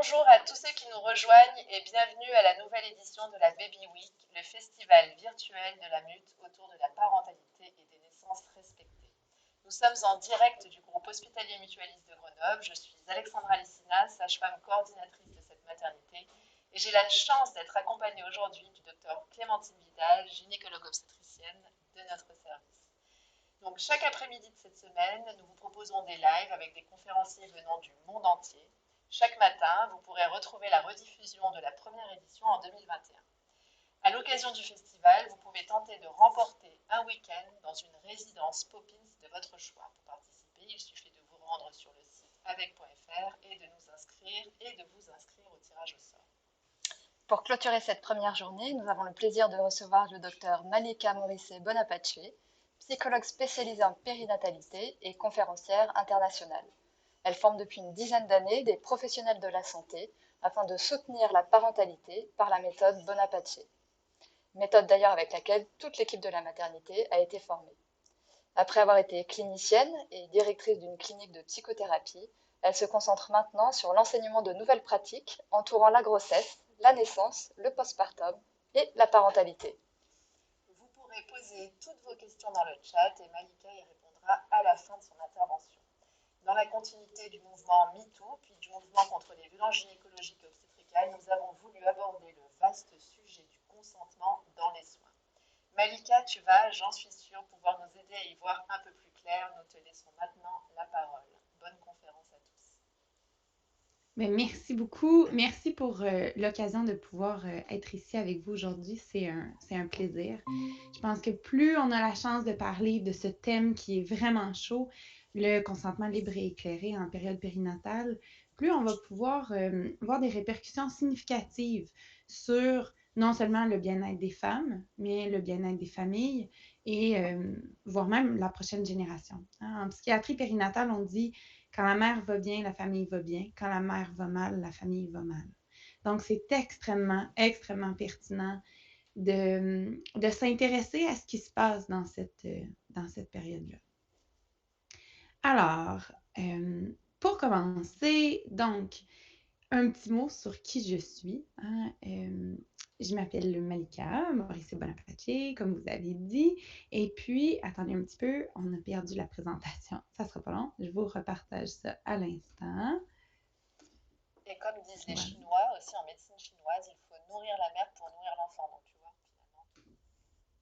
Bonjour à tous ceux qui nous rejoignent et bienvenue à la nouvelle édition de la Baby Week, le festival virtuel de la lutte autour de la parentalité et des naissances respectées. Nous sommes en direct du groupe hospitalier mutualiste de Grenoble. Je suis Alexandra Lessina, sage-femme coordinatrice de cette maternité et j'ai la chance d'être accompagnée aujourd'hui du docteur Clémentine Vidal, gynécologue obstétricienne de notre service. Donc chaque après-midi de cette semaine, nous vous proposons des lives avec des conférenciers venant du monde entier. Chaque matin, vous pourrez retrouver la rediffusion de la première édition en 2021. À l'occasion du festival, vous pouvez tenter de remporter un week-end dans une résidence Poppins de votre choix. Pour participer, il suffit de vous rendre sur le site avec.fr et de vous inscrire au tirage au sort. Pour clôturer cette première journée, nous avons le plaisir de recevoir le docteur Malika Morisset Bonapace, psychologue spécialisée en périnatalité et conférencière internationale. Elle forme depuis une dizaine d'années des professionnels de la santé afin de soutenir la parentalité par la méthode Bonapace. Méthode d'ailleurs avec laquelle toute l'équipe de la maternité a été formée. Après avoir été clinicienne et directrice d'une clinique de psychothérapie, elle se concentre maintenant sur l'enseignement de nouvelles pratiques entourant la grossesse, la naissance, le postpartum et la parentalité. Vous pourrez poser toutes vos questions dans le chat et Malika y répondra à la fin de son intervention. Dans la continuité du mouvement MeToo, puis du mouvement contre les violences gynécologiques et obstétricales, nous avons voulu aborder le vaste sujet du consentement dans les soins. Malika, tu vas, j'en suis sûre, pouvoir nous aider à y voir un peu plus clair. Nous te laissons maintenant la parole. Bonne conférence à tous. Merci beaucoup. Merci pour l'occasion de pouvoir être ici avec vous aujourd'hui. C'est un plaisir. Je pense que plus on a la chance de parler de ce thème qui est vraiment chaud, le consentement libre et éclairé en période périnatale, plus on va pouvoir voir des répercussions significatives sur non seulement le bien-être des femmes, mais le bien-être des familles et voire même la prochaine génération. En psychiatrie périnatale, on dit quand la mère va bien, la famille va bien. Quand la mère va mal, la famille va mal. Donc, c'est extrêmement, extrêmement pertinent de s'intéresser à ce qui se passe dans cette période-là. Alors, pour commencer, donc, un petit mot sur qui je suis. Je m'appelle Malika Morisset Bonapace, comme vous avez dit. Et puis, attendez un petit peu, on a perdu la présentation. Ça sera pas long. Je vous repartage ça à l'instant. Et comme disent les Chinois, aussi en médecine chinoise, il faut nourrir la mère pour nourrir l'enfant. Donc, tu vois, finalement.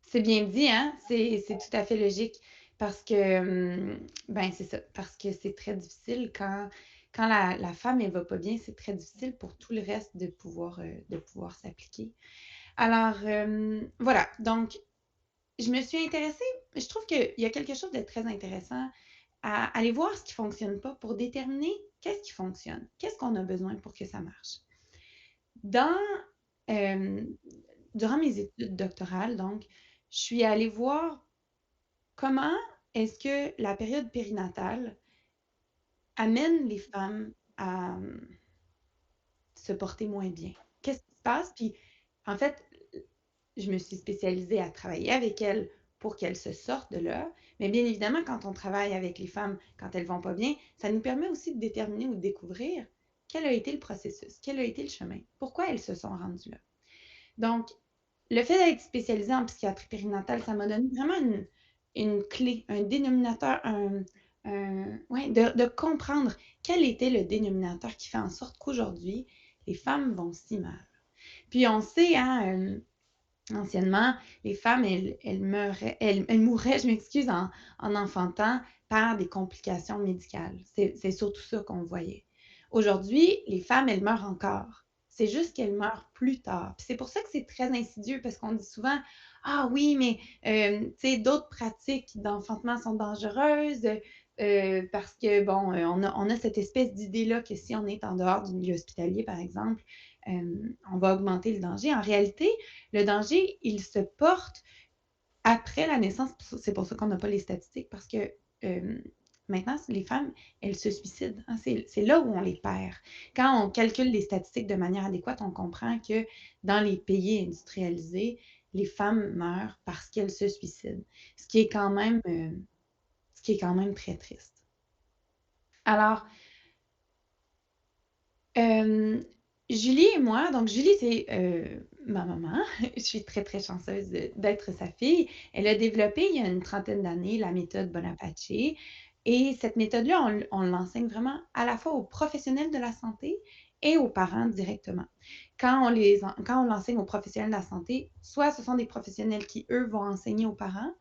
C'est bien dit, hein? C'est tout à fait logique parce que, c'est ça, parce que c'est très difficile quand la femme, elle va pas bien, c'est très difficile pour tout le reste de pouvoir s'appliquer. Alors, voilà, donc, je me suis intéressée, je trouve qu'il y a quelque chose de très intéressant à aller voir ce qui ne fonctionne pas pour déterminer qu'est-ce qui fonctionne, qu'est-ce qu'on a besoin pour que ça marche. Durant mes études doctorales, donc, je suis allée voir comment est-ce que la période périnatale amène les femmes à se porter moins bien. Qu'est-ce qui se passe? Puis, en fait, je me suis spécialisée à travailler avec elles pour qu'elles se sortent de là. Mais bien évidemment, quand on travaille avec les femmes, quand elles vont pas bien, ça nous permet aussi de déterminer ou de découvrir quel a été le processus, quel a été le chemin, pourquoi elles se sont rendues là. Donc, le fait d'être spécialisée en psychiatrie périnatale, ça m'a donné vraiment une clé, un dénominateur, de comprendre quel était le dénominateur qui fait en sorte qu'aujourd'hui, les femmes vont si mal. Puis on sait, hein, anciennement, les femmes, elles mouraient, je m'excuse, en enfantant par des complications médicales. C'est surtout ça qu'on voyait. Aujourd'hui, les femmes, elles meurent encore. C'est juste qu'elles meurent plus tard. Puis c'est pour ça que c'est très insidieux, parce qu'on dit souvent « Ah oui, mais d'autres pratiques d'enfantement sont dangereuses. Parce que, bon, on a cette espèce d'idée-là que si on est en dehors du milieu hospitalier, par exemple, on va augmenter le danger. En réalité, le danger, il se porte après la naissance. C'est pour ça qu'on n'a pas les statistiques, parce que maintenant, les femmes, elles se suicident. Hein, c'est là où on les perd. Quand on calcule les statistiques de manière adéquate, on comprend que dans les pays industrialisés, les femmes meurent parce qu'elles se suicident, ce qui est quand même très triste. Alors, Euh, Julie et moi, donc Julie, c'est ma maman. Je suis très, très chanceuse d'être sa fille. Elle a développé il y a une trentaine d'années la méthode Bonaparte. Et cette méthode-là, on l'enseigne vraiment à la fois aux professionnels de la santé et aux parents directement. Quand on l'enseigne aux professionnels de la santé, soit ce sont des professionnels qui, eux, vont enseigner aux parents,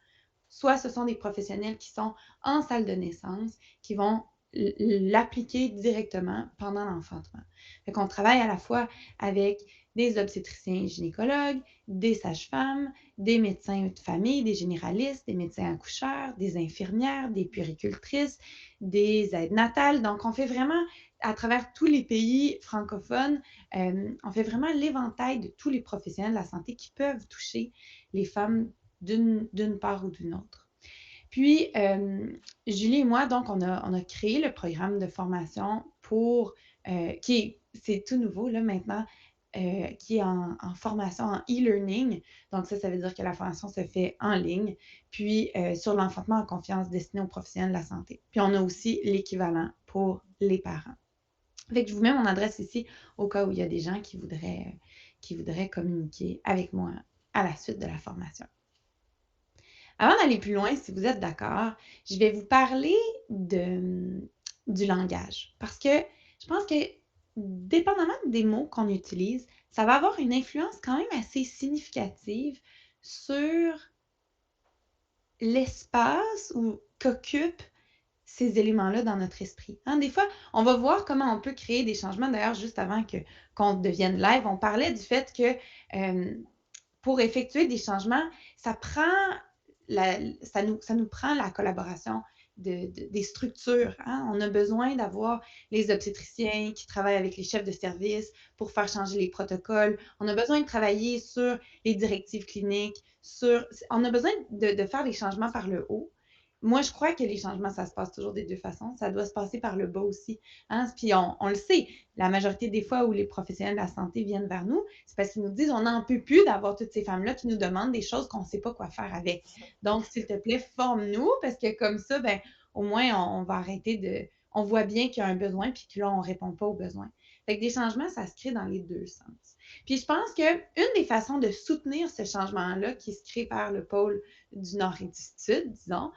soit ce sont des professionnels qui sont en salle de naissance, qui vont l'appliquer directement pendant l'enfantement. Fait qu'on travaille à la fois avec des obstétriciens gynécologues, des sages-femmes, des médecins de famille, des généralistes, des médecins accoucheurs, des infirmières, des puéricultrices, des aides natales. Donc, on fait vraiment, à travers tous les pays francophones, on fait vraiment l'éventail de tous les professionnels de la santé qui peuvent toucher les femmes d'une part ou d'une autre. Puis, Julie et moi, donc, on a créé le programme de formation c'est tout nouveau là maintenant, qui est en formation en e-learning. Donc, ça veut dire que la formation se fait en ligne, puis sur l'enfantement en confiance destiné aux professionnels de la santé. Puis, on a aussi l'équivalent pour les parents. Fait que je vous mets mon adresse ici au cas où il y a des gens qui voudraient communiquer avec moi à la suite de la formation. Avant d'aller plus loin, si vous êtes d'accord, je vais vous parler du langage. Parce que je pense que, dépendamment des mots qu'on utilise, ça va avoir une influence quand même assez significative sur l'espace qu'occupent ces éléments-là dans notre esprit. Des fois, on va voir comment on peut créer des changements. D'ailleurs, juste avant qu'on devienne live, on parlait du fait que pour effectuer des changements, ça nous prend la collaboration des structures. On a besoin d'avoir les obstétriciens qui travaillent avec les chefs de service pour faire changer les protocoles. On a besoin de travailler sur les directives cliniques. On a besoin de faire des changements par le haut. Moi, je crois que les changements, ça se passe toujours des deux façons. Ça doit se passer par le bas aussi. Puis on le sait, la majorité des fois où les professionnels de la santé viennent vers nous, c'est parce qu'ils nous disent on n'en peut plus d'avoir toutes ces femmes-là qui nous demandent des choses qu'on ne sait pas quoi faire avec. Donc, s'il te plaît, forme-nous, parce que comme ça, ben, au moins, on va arrêter on voit bien qu'il y a un besoin, puis que là, on ne répond pas aux besoins. Fait que des changements, ça se crée dans les deux sens. Puis je pense qu'une des façons de soutenir ce changement-là qui se crée par le pôle du nord et du sud, disons,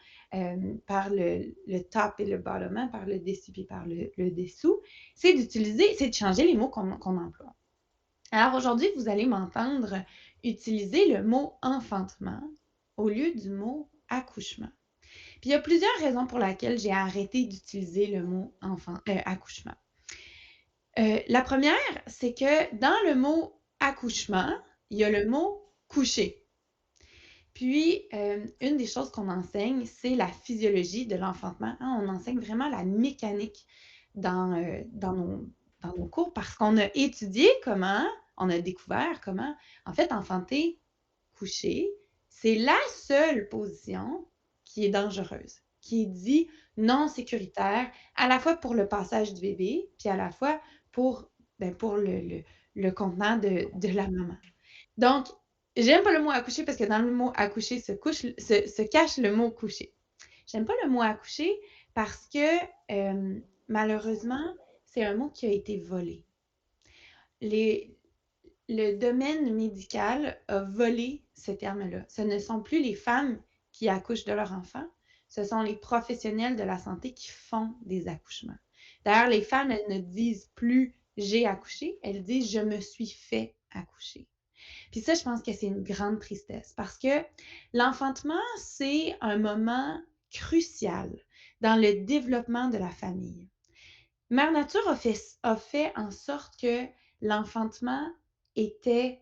par le top et le bottom, par le dessus et par le dessous, c'est de changer les mots qu'on emploie. Alors aujourd'hui, vous allez m'entendre utiliser le mot enfantement au lieu du mot accouchement. Puis il y a plusieurs raisons pour lesquelles j'ai arrêté d'utiliser le mot accouchement. La première, c'est que dans le mot accouchement, il y a le mot coucher. Puis, une des choses qu'on enseigne, c'est la physiologie de l'enfantement. On enseigne vraiment la mécanique dans nos cours parce qu'on a étudié on a découvert comment, en fait, enfanter couché, c'est la seule position qui est dangereuse, qui est dit non sécuritaire, à la fois pour le passage du bébé, puis à la fois pour le contenant de la maman. Donc, j'aime pas le mot accoucher parce que dans le mot accoucher se cache le mot coucher. J'aime pas le mot accoucher parce que malheureusement, c'est un mot qui a été volé. Le domaine médical a volé ce terme-là. Ce ne sont plus les femmes qui accouchent de leurs enfants, ce sont les professionnels de la santé qui font des accouchements. D'ailleurs, les femmes, elles ne disent plus « j'ai accouché », elles disent « je me suis fait accoucher ». Puis ça, je pense que c'est une grande tristesse parce que l'enfantement, c'est un moment crucial dans le développement de la famille. Mère Nature a fait en sorte que l'enfantement était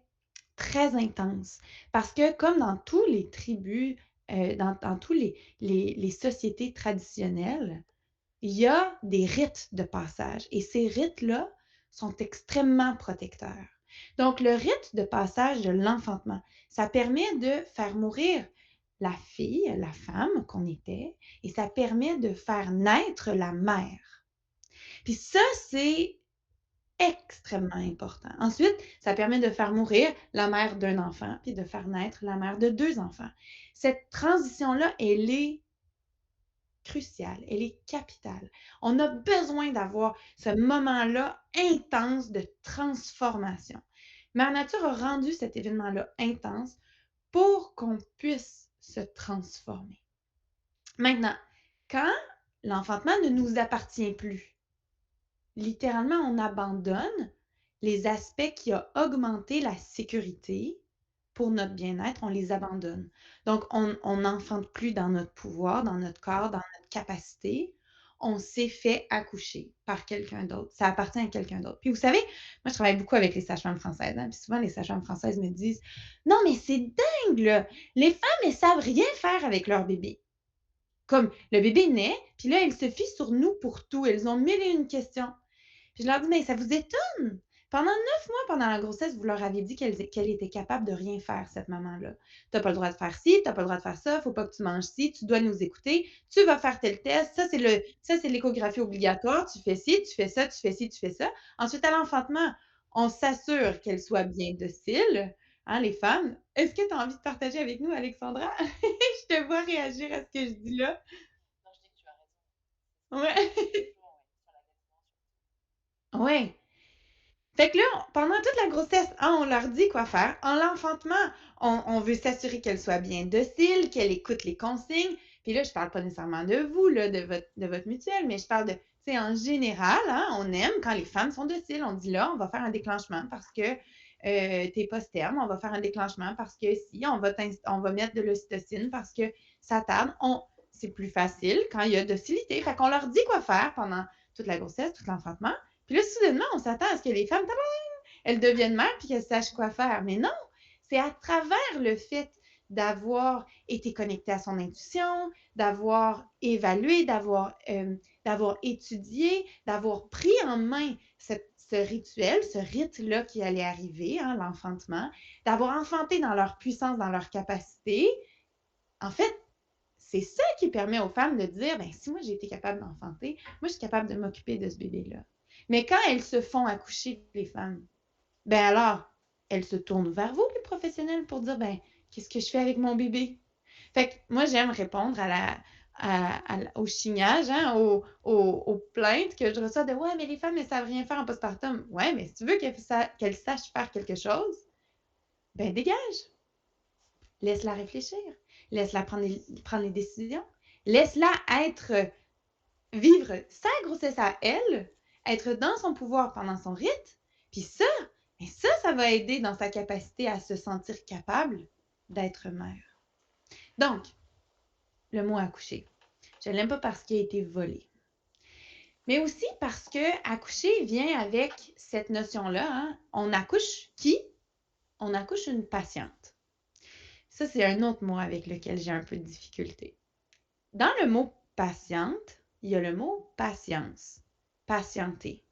très intense parce que comme dans tous les tribus, dans tous les sociétés traditionnelles, il y a des rites de passage et ces rites-là sont extrêmement protecteurs. Donc, le rite de passage de l'enfantement, ça permet de faire mourir la fille, la femme qu'on était, et ça permet de faire naître la mère. Puis ça, c'est extrêmement important. Ensuite, ça permet de faire mourir la mère d'un enfant, puis de faire naître la mère de 2 enfants. Cette transition-là, elle est cruciale, elle est capitale. On a besoin d'avoir ce moment-là intense de transformation. Mère Nature a rendu cet événement-là intense pour qu'on puisse se transformer. Maintenant, quand l'enfantement ne nous appartient plus, littéralement, on abandonne les aspects qui ont augmenté la sécurité pour notre bien-être, on les abandonne. Donc, on n'enfante plus dans notre pouvoir, dans notre corps, dans notre capacité. On s'est fait accoucher par quelqu'un d'autre. Ça appartient à quelqu'un d'autre. Puis vous savez, moi, je travaille beaucoup avec les sages-femmes françaises. Puis souvent, les sages-femmes françaises me disent « Non, mais c'est dingue, là! Les femmes, elles savent rien faire avec leur bébé. » Comme le bébé naît, puis là, elles se fient sur nous pour tout. Elles ont mille et une questions. Puis je leur dis, mais ça vous étonne? Pendant 9 mois, pendant la grossesse, vous leur aviez dit qu'elle était capable de rien faire, cette maman-là. Tu n'as pas le droit de faire ci, tu n'as pas le droit de faire ça, il ne faut pas que tu manges ci, tu dois nous écouter, tu vas faire tel test, ça, c'est l'échographie obligatoire, tu fais ci, tu fais ça, tu fais ci, tu fais ça. Ensuite, à l'enfantement, on s'assure qu'elle soit bien docile. Hein, les femmes, est-ce que tu as envie de partager avec nous, Alexandra? Je te vois réagir à ce que je dis là. Non, je dis que tu as raison. Ouais. Toujours, oui, Ouais. Fait que là, pendant toute la grossesse, hein, on leur dit quoi faire. En l'enfantement, on veut s'assurer qu'elle soit bien docile, qu'elle écoute les consignes. Puis là, je parle pas nécessairement de vous, là, de votre mutuelle, mais je parle de, tu sais, en général, hein, on aime quand les femmes sont dociles. On dit là, on va faire un déclenchement parce que t'es post-terme, on va faire un déclenchement parce que si, on va mettre de l'ocytocine parce que ça tarde. C'est plus facile quand il y a docilité. Fait qu'on leur dit quoi faire pendant toute la grossesse, tout l'enfantement. Puis là, soudainement, on s'attend à ce que les femmes, elles deviennent mères puis qu'elles sachent quoi faire. Mais non, c'est à travers le fait d'avoir été connecté à son intuition, d'avoir évalué, d'avoir étudié, d'avoir pris en main ce rituel, ce rite-là qui allait arriver, hein, l'enfantement, d'avoir enfanté dans leur puissance, dans leur capacité. En fait, c'est ça qui permet aux femmes de dire, ben si moi j'ai été capable d'enfanter, moi je suis capable de m'occuper de ce bébé-là. Mais quand elles se font accoucher, les femmes, ben alors, elles se tournent vers vous, les professionnels, pour dire, ben, qu'est-ce que je fais avec mon bébé? Fait que moi, j'aime répondre au chignage, hein, aux plaintes que je reçois de, ouais, mais les femmes, elles savent rien faire en postpartum. Ouais, mais si tu veux qu'elles sachent faire quelque chose, ben, dégage. Laisse-la réfléchir. Laisse-la prendre les décisions. Laisse-la vivre sa grossesse à elle, être dans son pouvoir pendant son rite, puis ça va aider dans sa capacité à se sentir capable d'être mère. Donc, le mot accoucher, je ne l'aime pas parce qu'il a été volé, mais aussi parce que accoucher vient avec cette notion-là. Hein? On accouche qui? On accouche une patiente. Ça, c'est un autre mot avec lequel j'ai un peu de difficulté. Dans le mot patiente, il y a le mot patience, patienter.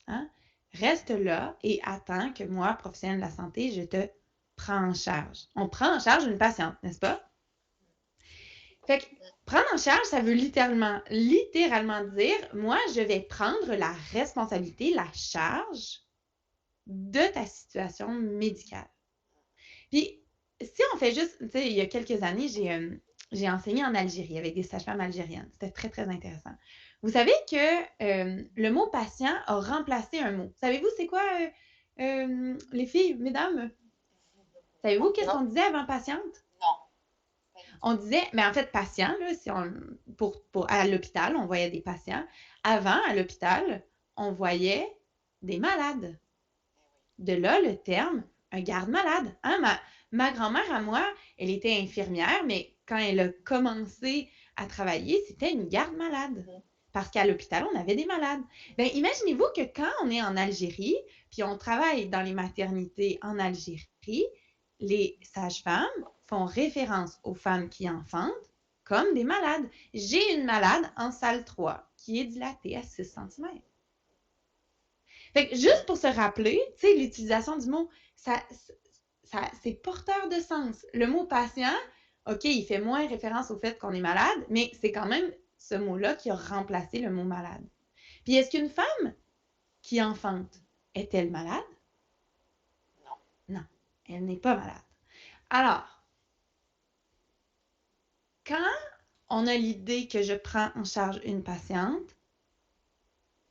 Hein? Reste là et attends que moi, professionnelle de la santé, je te prends en charge. On prend en charge une patiente, n'est-ce pas? Fait que prendre en charge, ça veut littéralement dire, moi, je vais prendre la responsabilité, la charge de ta situation médicale. Puis, si on fait juste, tu sais, il y a quelques années, j'ai enseigné en Algérie avec des sages-femmes algériennes. C'était très, très intéressant. Vous savez que le mot patient a remplacé un mot. Savez-vous c'est quoi, les filles, mesdames? Savez-vous qu'est-ce qu'on disait avant patiente? Non. On disait, mais en fait, patient, là, à l'hôpital, on voyait des patients. Avant, à l'hôpital, on voyait des malades. De là, le terme, un garde-malade. Hein? Ma grand-mère, à moi, elle était infirmière, mais quand elle a commencé à travailler, c'était une garde-malade. Parce qu'à l'hôpital, on avait des malades. Bien, imaginez-vous que quand on est en Algérie, puis on travaille dans les maternités en Algérie, les sages-femmes font référence aux femmes qui enfantent comme des malades. J'ai une malade en salle 3 qui est dilatée à 6 cm. Fait que juste pour se rappeler, tu sais, l'utilisation du mot, c'est porteur de sens. Le mot patient, OK, il fait moins référence au fait qu'on est malade, mais c'est quand même ce mot-là qui a remplacé le mot malade. Puis est-ce qu'une femme qui enfante est-elle malade? Non. Non, elle n'est pas malade. Alors, quand on a l'idée que je prends en charge une patiente,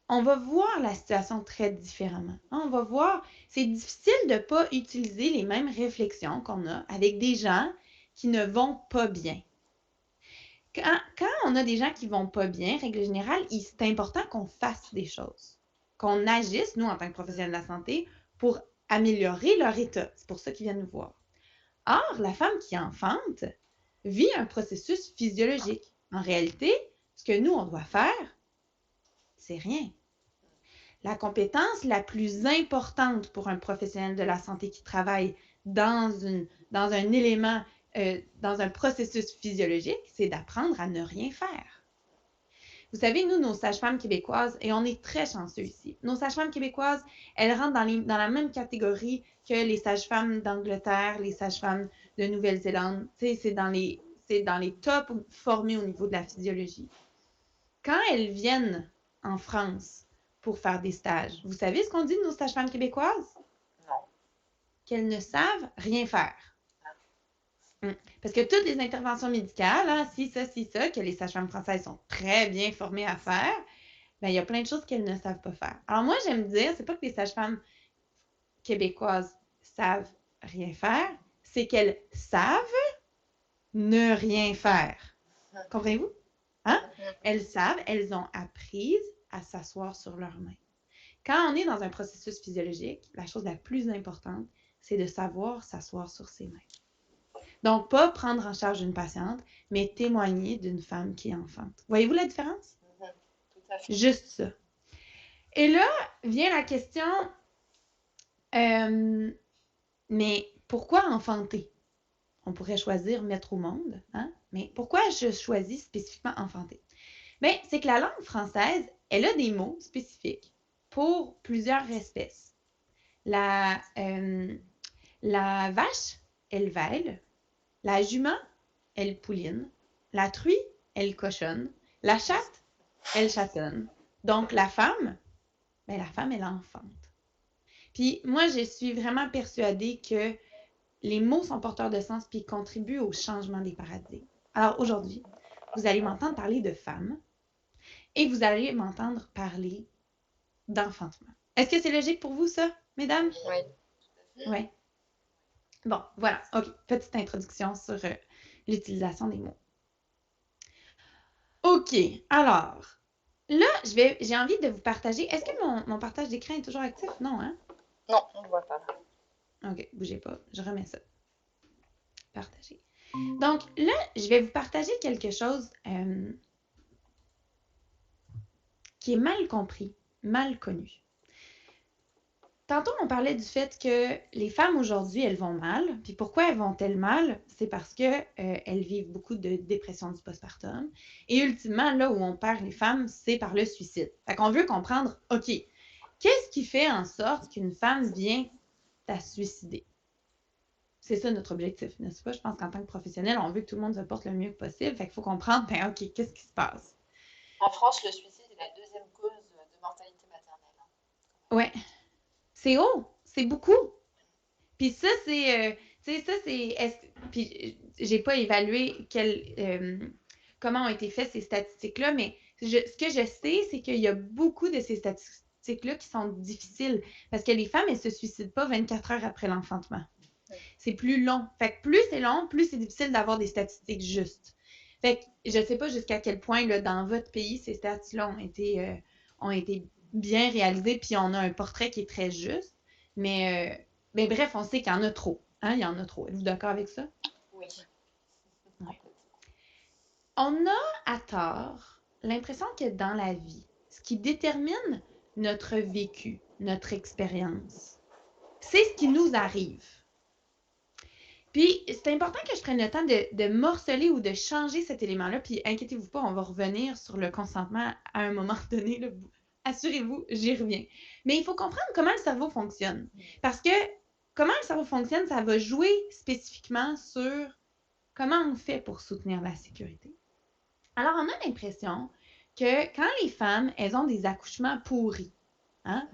on va voir la situation très différemment. On va voir, c'est difficile de ne pas utiliser les mêmes réflexions qu'on a avec des gens qui ne vont pas bien. Quand on a des gens qui ne vont pas bien, règle générale, c'est important qu'on fasse des choses, qu'on agisse, nous, en tant que professionnels de la santé, pour améliorer leur état. C'est pour ça qu'ils viennent nous voir. Or, la femme qui enfante vit un processus physiologique. En réalité, ce que nous, on doit faire, c'est rien. La compétence la plus importante pour un professionnel de la santé qui travaille dans un élément, dans un processus physiologique, c'est d'apprendre à ne rien faire. Vous savez, nous, nos sages-femmes québécoises, et on est très chanceux ici, nos sages-femmes québécoises, elles rentrent dans la même catégorie que les sages-femmes d'Angleterre, les sages-femmes de Nouvelle-Zélande. C'est dans les tops formés au niveau de la physiologie. Quand elles viennent en France pour faire des stages, vous savez ce qu'on dit de nos sages-femmes québécoises? Non. Qu'elles ne savent rien faire. Parce que toutes les interventions médicales, hein, si ça, que les sages-femmes françaises sont très bien formées à faire, ben, il y a plein de choses qu'elles ne savent pas faire. Alors moi, j'aime dire, c'est pas que les sages-femmes québécoises savent rien faire, c'est qu'elles savent ne rien faire. Comprenez-vous? Hein? Elles savent, elles ont appris à s'asseoir sur leurs mains. Quand on est dans un processus physiologique, la chose la plus importante, c'est de savoir s'asseoir sur ses mains. Donc, pas prendre en charge une patiente, mais témoigner d'une femme qui est enfante. Voyez-vous la différence? Tout à fait. Juste ça. Et là, vient la question, mais pourquoi enfanter? On pourrait choisir mettre au monde, hein? Mais pourquoi je choisis spécifiquement enfanter? Bien, c'est que la langue française, elle a des mots spécifiques pour plusieurs espèces. La vache, elle vèle. La jument, elle pouline. La truie, elle cochonne. La chatte, elle chatonne. Donc, la femme, elle enfante. Puis, moi, je suis vraiment persuadée que les mots sont porteurs de sens puis contribuent au changement des paradigmes. Alors, aujourd'hui, vous allez m'entendre parler de femmes et vous allez m'entendre parler d'enfantement. Est-ce que c'est logique pour vous, ça, mesdames? Oui. Oui. Bon, voilà. OK. Petite introduction sur l'utilisation des mots. OK. Alors, là, j'ai envie de vous partager. Est-ce que mon partage d'écran est toujours actif? Non, hein? Non, on ne voit pas. OK. Bougez pas. Je remets ça. Partager. Donc, là, je vais vous partager quelque chose qui est mal compris, mal connu. Tantôt, on parlait du fait que les femmes aujourd'hui, elles vont mal. Puis pourquoi elles vont-elles mal? C'est parce qu'elles vivent beaucoup de dépression du postpartum. Et ultimement, là où on perd les femmes, c'est par le suicide. Fait qu'on veut comprendre, OK, qu'est-ce qui fait en sorte qu'une femme vient à se suicider? C'est ça notre objectif, n'est-ce pas? Je pense qu'en tant que professionnel, on veut que tout le monde se porte le mieux possible. Fait qu'il faut comprendre, ben OK, qu'est-ce qui se passe? En France, le suicide est la deuxième cause de mortalité maternelle. Ouais. C'est haut, c'est beaucoup. Puis ça, c'est... Puis j'ai pas évalué comment ont été faites ces statistiques-là, mais ce que je sais, c'est qu'il y a beaucoup de ces statistiques-là qui sont difficiles parce que les femmes, elles se suicident pas 24 heures après l'enfantement. C'est plus long. Fait que plus c'est long, plus c'est difficile d'avoir des statistiques justes. Fait que je sais pas jusqu'à quel point, là, dans votre pays, ces stats-là ont été bien réalisés, puis on a un portrait qui est très juste. Mais bref, on sait qu'il y en a trop. Hein? Il y en a trop. Êtes-vous d'accord avec ça? Oui. Ouais. On a, à tort, l'impression que dans la vie, ce qui détermine notre vécu, notre expérience, c'est ce qui nous arrive. Puis, c'est important que je prenne le temps de morceler ou de changer cet élément-là. Puis, inquiétez-vous pas, on va revenir sur le consentement à un moment donné. Là. Assurez-vous, j'y reviens. Mais il faut comprendre comment le cerveau fonctionne. Parce que comment le cerveau fonctionne, ça va jouer spécifiquement sur comment on fait pour soutenir la sécurité. Alors, on a l'impression que quand les femmes, elles ont des accouchements pourris, hein?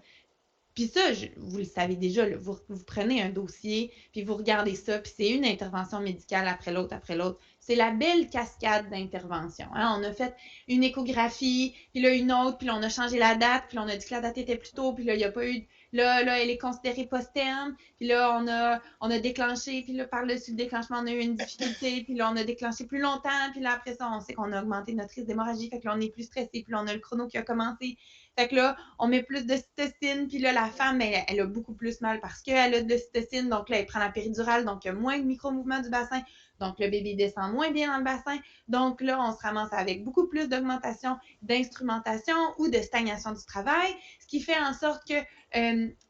Puis ça, vous le savez déjà, là, vous prenez un dossier, puis vous regardez ça, puis c'est une intervention médicale après l'autre, c'est la belle cascade d'interventions. Hein? On a fait une échographie, puis là une autre, puis là on a changé la date, puis là on a dit que la date était plus tôt, puis là il n'y a pas eu... Là, elle est considérée post-terme, puis là on a déclenché, puis là par-dessus le déclenchement, on a eu une difficulté, puis là on a déclenché plus longtemps, puis là après ça, on sait qu'on a augmenté notre risque d'hémorragie, fait que là on est plus stressé, puis là on a le chrono qui a commencé. Fait que là, on met plus de cytocine, puis là, la femme, elle a beaucoup plus mal parce qu'elle a de cytocine, donc là, elle prend la péridurale, donc il y a moins de micro-mouvements du bassin, donc le bébé descend moins bien dans le bassin, donc là, on se ramasse avec beaucoup plus d'augmentation d'instrumentation ou de stagnation du travail, ce qui fait en sorte que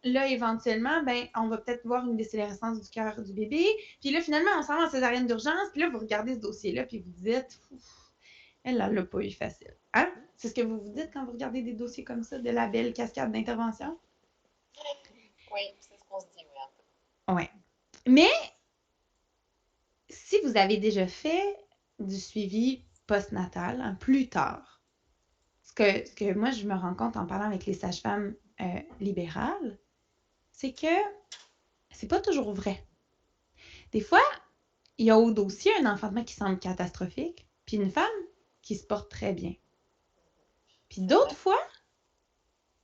là, éventuellement, ben, on va peut-être voir une décélérescence du cœur du bébé, puis là, finalement, on s'en va en césarienne d'urgence, puis là, vous regardez ce dossier-là, puis vous dites, elle l'a pas eu facile. Hein? C'est ce que vous vous dites quand vous regardez des dossiers comme ça, de la belle cascade d'intervention? Oui, c'est ce qu'on se dit, oui, un peu. Oui. Mais, si vous avez déjà fait du suivi postnatal, hein, plus tard, ce que moi, je me rends compte en parlant avec les sages-femmes libérales, c'est que c'est pas toujours vrai. Des fois, il y a au dossier un enfantement qui semble catastrophique, puis une femme qui se porte très bien. Puis d'autres fois,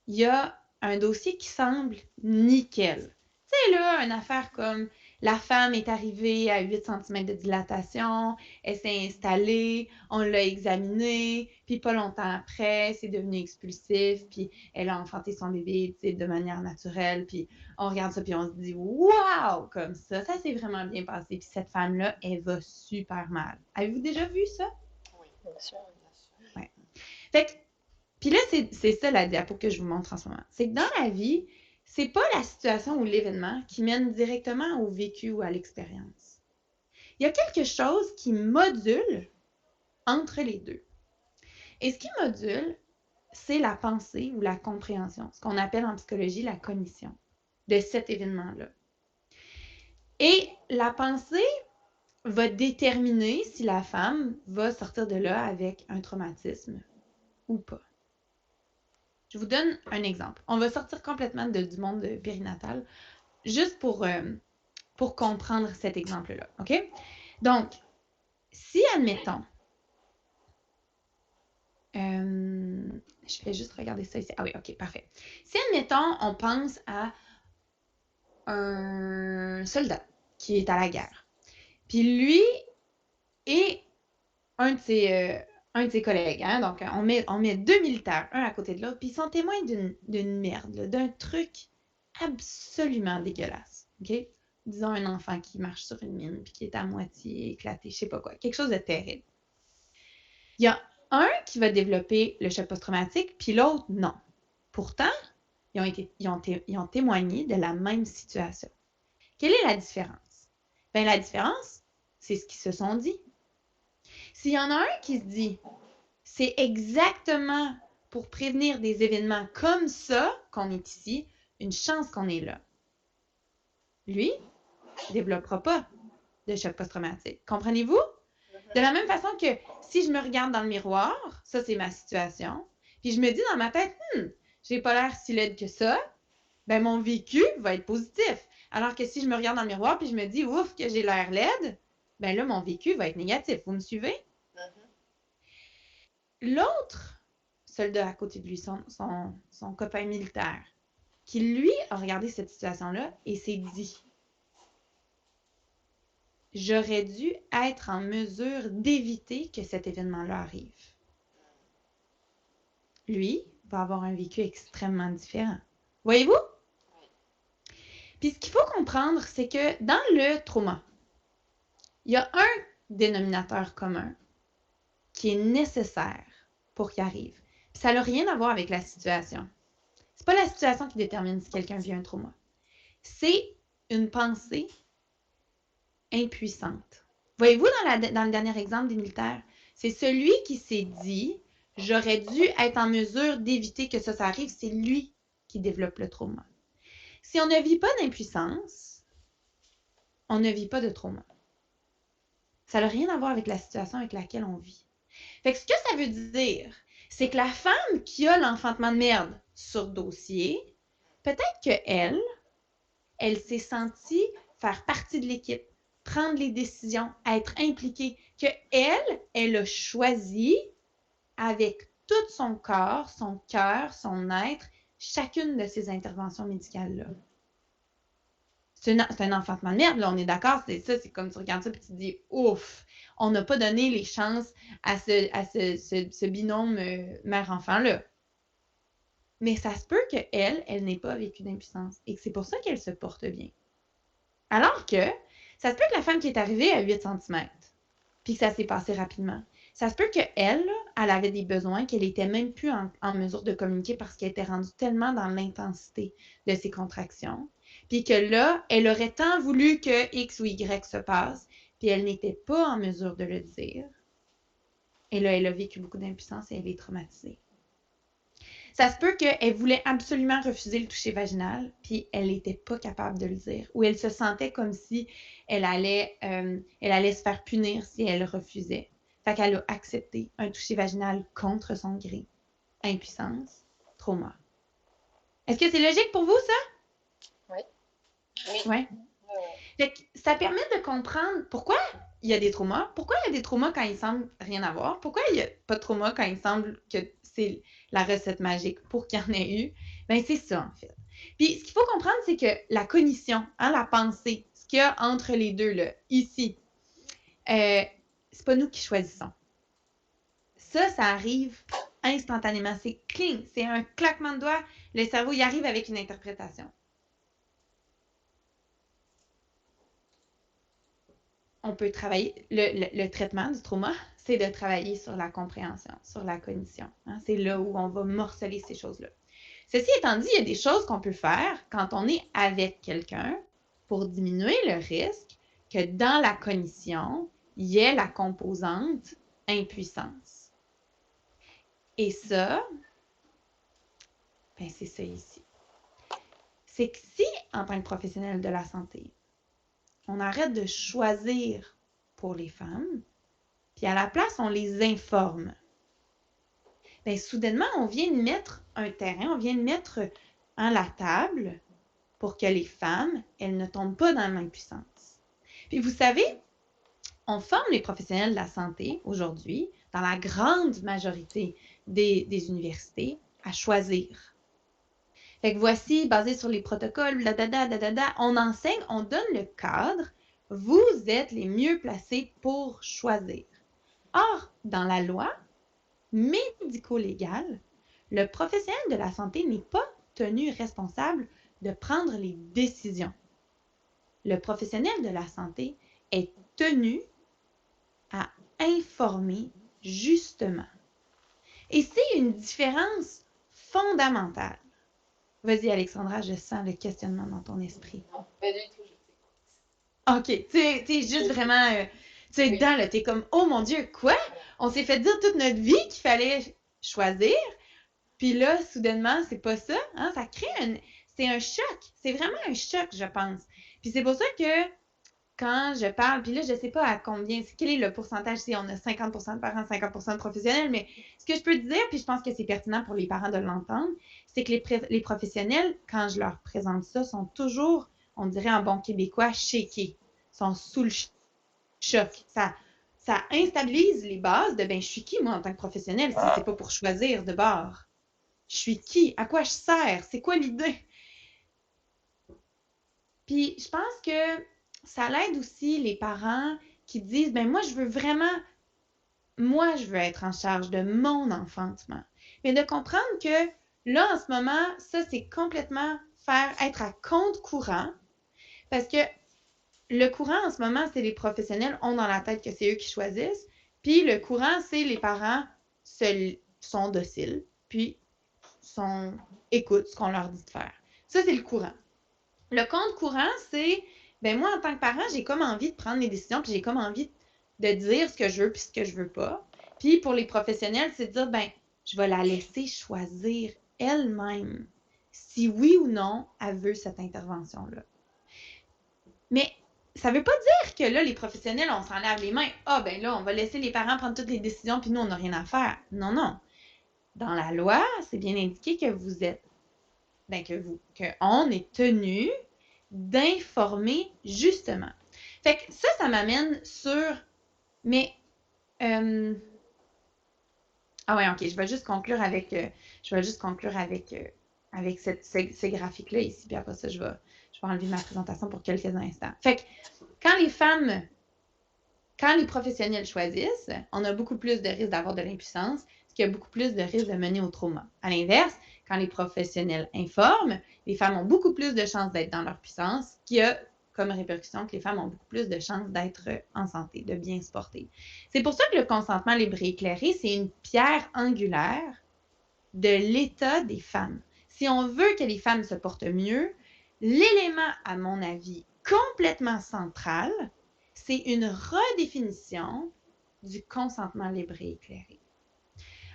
il y a un dossier qui semble nickel. Tu sais, là, une affaire comme la femme est arrivée à 8 cm de dilatation, elle s'est installée, on l'a examinée, puis pas longtemps après, c'est devenu expulsif, puis elle a enfanté son bébé, tu sais, de manière naturelle, puis on regarde ça, puis on se dit « Wow! » Comme ça s'est vraiment bien passé, puis cette femme-là, elle va super mal. Avez-vous déjà vu ça? Oui, bien sûr, bien sûr. Ouais. Fait que puis là, c'est ça la diapo que je vous montre en ce moment. C'est que dans la vie, c'est pas la situation ou l'événement qui mène directement au vécu ou à l'expérience. Il y a quelque chose qui module entre les deux. Et ce qui module, c'est la pensée ou la compréhension, ce qu'on appelle en psychologie la cognition de cet événement-là. Et la pensée va déterminer si la femme va sortir de là avec un traumatisme ou pas. Je vous donne un exemple. On va sortir complètement du monde périnatal, juste pour comprendre cet exemple-là. OK? Donc, si, admettons, je vais juste regarder ça ici. Ah oui, OK, parfait. Si, admettons, on pense à un soldat qui est à la guerre, puis lui et un de ses collègues, hein? Donc on met deux militaires, un à côté de l'autre, puis ils sont témoins d'une merde, là, d'un truc absolument dégueulasse, OK? Disons un enfant qui marche sur une mine, puis qui est à moitié éclaté, je sais pas quoi, quelque chose de terrible. Il y a un qui va développer le choc post-traumatique, puis l'autre, non. Pourtant, ils ont témoigné de la même situation. Quelle est la différence? Bien, la différence, c'est ce qu'ils se sont dit. S'il y en a un qui se dit « c'est exactement pour prévenir des événements comme ça qu'on est ici, une chance qu'on est là », lui ne développera pas de choc post-traumatique. Comprenez-vous? De la même façon que si je me regarde dans le miroir, ça c'est ma situation, puis je me dis dans ma tête « j'ai pas l'air si laide que ça », ben mon vécu va être positif. Alors que si je me regarde dans le miroir puis je me dis « ouf, que j'ai l'air laide », ben là mon vécu va être négatif. Vous me suivez? L'autre soldat à côté de lui, son copain militaire, qui lui a regardé cette situation-là et s'est dit « j'aurais dû être en mesure d'éviter que cet événement-là arrive ». Lui va avoir un vécu extrêmement différent. Voyez-vous? Puis ce qu'il faut comprendre, c'est que dans le trauma, il y a un dénominateur commun qui est nécessaire pour qu'il arrive. Puis ça n'a rien à voir avec la situation. C'est pas la situation qui détermine si quelqu'un vit un trauma. C'est une pensée impuissante. Voyez-vous dans le dernier exemple des militaires, c'est celui qui s'est dit « j'aurais dû être en mesure d'éviter que ça arrive », c'est lui qui développe le trauma. Si on ne vit pas d'impuissance, on ne vit pas de trauma. Ça n'a rien à voir avec la situation avec laquelle on vit. Fait que ce que ça veut dire, c'est que la femme qui a l'enfantement de merde sur dossier, peut-être qu'elle s'est sentie faire partie de l'équipe, prendre les décisions, être impliquée, Elle a choisi avec tout son corps, son cœur, son être, chacune de ces interventions médicales-là. C'est un enfantement de merde, là, on est d'accord, c'est ça, c'est comme tu regardes ça et tu te dis, ouf, on n'a pas donné les chances à ce binôme mère-enfant-là. Mais ça se peut qu'elle n'ait pas vécu d'impuissance et que c'est pour ça qu'elle se porte bien. Alors que, ça se peut que la femme qui est arrivée à 8 cm, puis que ça s'est passé rapidement, ça se peut qu'elle, elle avait des besoins qu'elle n'était même plus en mesure de communiquer parce qu'elle était rendue tellement dans l'intensité de ses contractions, puis que là, elle aurait tant voulu que X ou Y se passe, puis elle n'était pas en mesure de le dire. Et là, elle a vécu beaucoup d'impuissance et elle est traumatisée. Ça se peut qu'elle voulait absolument refuser le toucher vaginal, puis elle n'était pas capable de le dire, ou elle se sentait comme si elle allait se faire punir si elle refusait. Fait qu'elle a accepté un toucher vaginal contre son gré. Impuissance, trauma. Est-ce que c'est logique pour vous, ça? Oui. Oui. Ouais. Fait que ça permet de comprendre pourquoi il y a des traumas, pourquoi il y a des traumas quand il semble rien avoir, pourquoi il n'y a pas de trauma quand il semble que c'est la recette magique pour qu'il y en ait eu. Ben c'est ça, en fait. Puis, ce qu'il faut comprendre, c'est que la cognition, la pensée, ce qu'il y a entre les deux, là, ici, c'est pas nous qui choisissons. Ça arrive instantanément. C'est cling, c'est un claquement de doigts. Le cerveau, il arrive avec une interprétation. On peut travailler, le traitement du trauma, c'est de travailler sur la compréhension, sur la cognition. Hein? C'est là où on va morceler ces choses-là. Ceci étant dit, il y a des choses qu'on peut faire quand on est avec quelqu'un pour diminuer le risque que dans la cognition, il y ait la composante impuissance. Et ça, ben c'est ça ici. C'est que si, en tant que professionnel de la santé, on arrête de choisir pour les femmes, puis à la place, on les informe, bien, soudainement, on vient de mettre un terrain, on vient de mettre la table pour que les femmes, elles ne tombent pas dans l'impuissance. Puis vous savez, on forme les professionnels de la santé aujourd'hui, dans la grande majorité des universités, à choisir. Fait que voici, basé sur les protocoles, on enseigne, on donne le cadre. Vous êtes les mieux placés pour choisir. Or, dans la loi médico-légale, le professionnel de la santé n'est pas tenu responsable de prendre les décisions. Le professionnel de la santé est tenu à informer justement. Et c'est une différence fondamentale. Vas-y, Alexandra, je sens le questionnement dans ton esprit. Non, pas du tout, je t'écoute. OK, tu es juste vraiment... tu es dedans, là, tu es comme, oh mon Dieu, quoi? On s'est fait dire toute notre vie qu'il fallait choisir, puis là, soudainement, c'est pas ça, hein? Ça crée c'est un choc, c'est vraiment un choc, je pense. Puis c'est pour ça que quand je parle, puis là, je sais pas à combien, quel est le pourcentage, si on a 50% de parents, 50% de professionnels, mais ce que je peux te dire, puis je pense que c'est pertinent pour les parents de l'entendre, c'est que les professionnels, quand je leur présente ça, sont toujours, on dirait en bon québécois, shakés, sont sous le choc. Ça instabilise les bases de, ben, je suis qui, moi, en tant que professionnel, si c'est pas pour choisir de bord? Je suis qui? À quoi je sers? C'est quoi l'idée? Puis, je pense que ça l'aide aussi les parents qui disent, ben moi, je veux être en charge de mon enfantement. Mais de comprendre que là, en ce moment, ça, c'est complètement être à compte courant. Parce que le courant, en ce moment, c'est les professionnels ont dans la tête que c'est eux qui choisissent. Puis le courant, c'est les parents sont dociles, puis écoutent ce qu'on leur dit de faire. Ça, c'est le courant. Le contre-courant, c'est, ben moi, en tant que parent, j'ai comme envie de prendre des décisions, puis j'ai comme envie de dire ce que je veux, puis ce que je veux pas. Puis pour les professionnels, c'est de dire, ben, je vais la laisser choisir elle-même si oui ou non elle veut cette intervention-là. Mais ça veut pas dire que là, les professionnels, on s'en lave les mains. Ah, ben là, on va laisser les parents prendre toutes les décisions, puis nous, on n'a rien à faire. Non, non. Dans la loi, c'est bien indiqué que vous êtes, ben qu'on est tenu d'informer justement. Fait que ça m'amène sur, mais Ah ouais, ok, je vais juste conclure avec, avec ces graphiques-là ici, puis après ça, je vais enlever ma présentation pour quelques instants. Fait que quand les professionnels choisissent, on a beaucoup plus de risques d'avoir de l'impuissance, ce qui a beaucoup plus de risques de mener au trauma. À l'inverse, quand les professionnels informent, les femmes ont beaucoup plus de chances d'être dans leur puissance, ce qui a comme répercussion que les femmes ont beaucoup plus de chances d'être en santé, de bien se porter. C'est pour ça que le consentement libre et éclairé, c'est une pierre angulaire de l'état des femmes. Si on veut que les femmes se portent mieux, l'élément, à mon avis, complètement central, c'est une redéfinition du consentement libre et éclairé.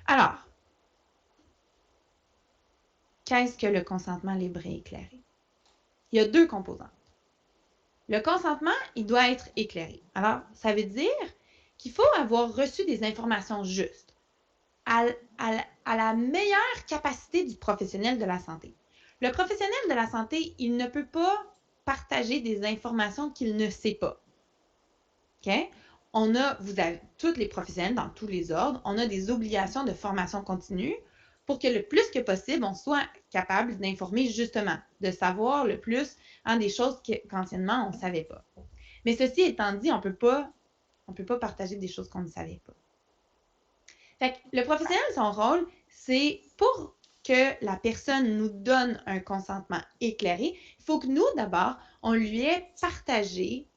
Alors, qu'est-ce que le consentement libre et éclairé? Il y a deux composantes. Le consentement, il doit être éclairé. Alors, ça veut dire qu'il faut avoir reçu des informations justes à la meilleure capacité du professionnel de la santé. Le professionnel de la santé, il ne peut pas partager des informations qu'il ne sait pas. OK? Vous avez tous les professionnels dans tous les ordres, on a des obligations de formation continue pour que le plus que possible, on soit capable d'informer justement, de savoir le plus des choses qu'anciennement, on ne savait pas. Mais ceci étant dit, on ne peut pas partager des choses qu'on ne savait pas. Fait que le professionnel, son rôle, c'est pour que la personne nous donne un consentement éclairé, il faut que nous, d'abord, on lui ait partagé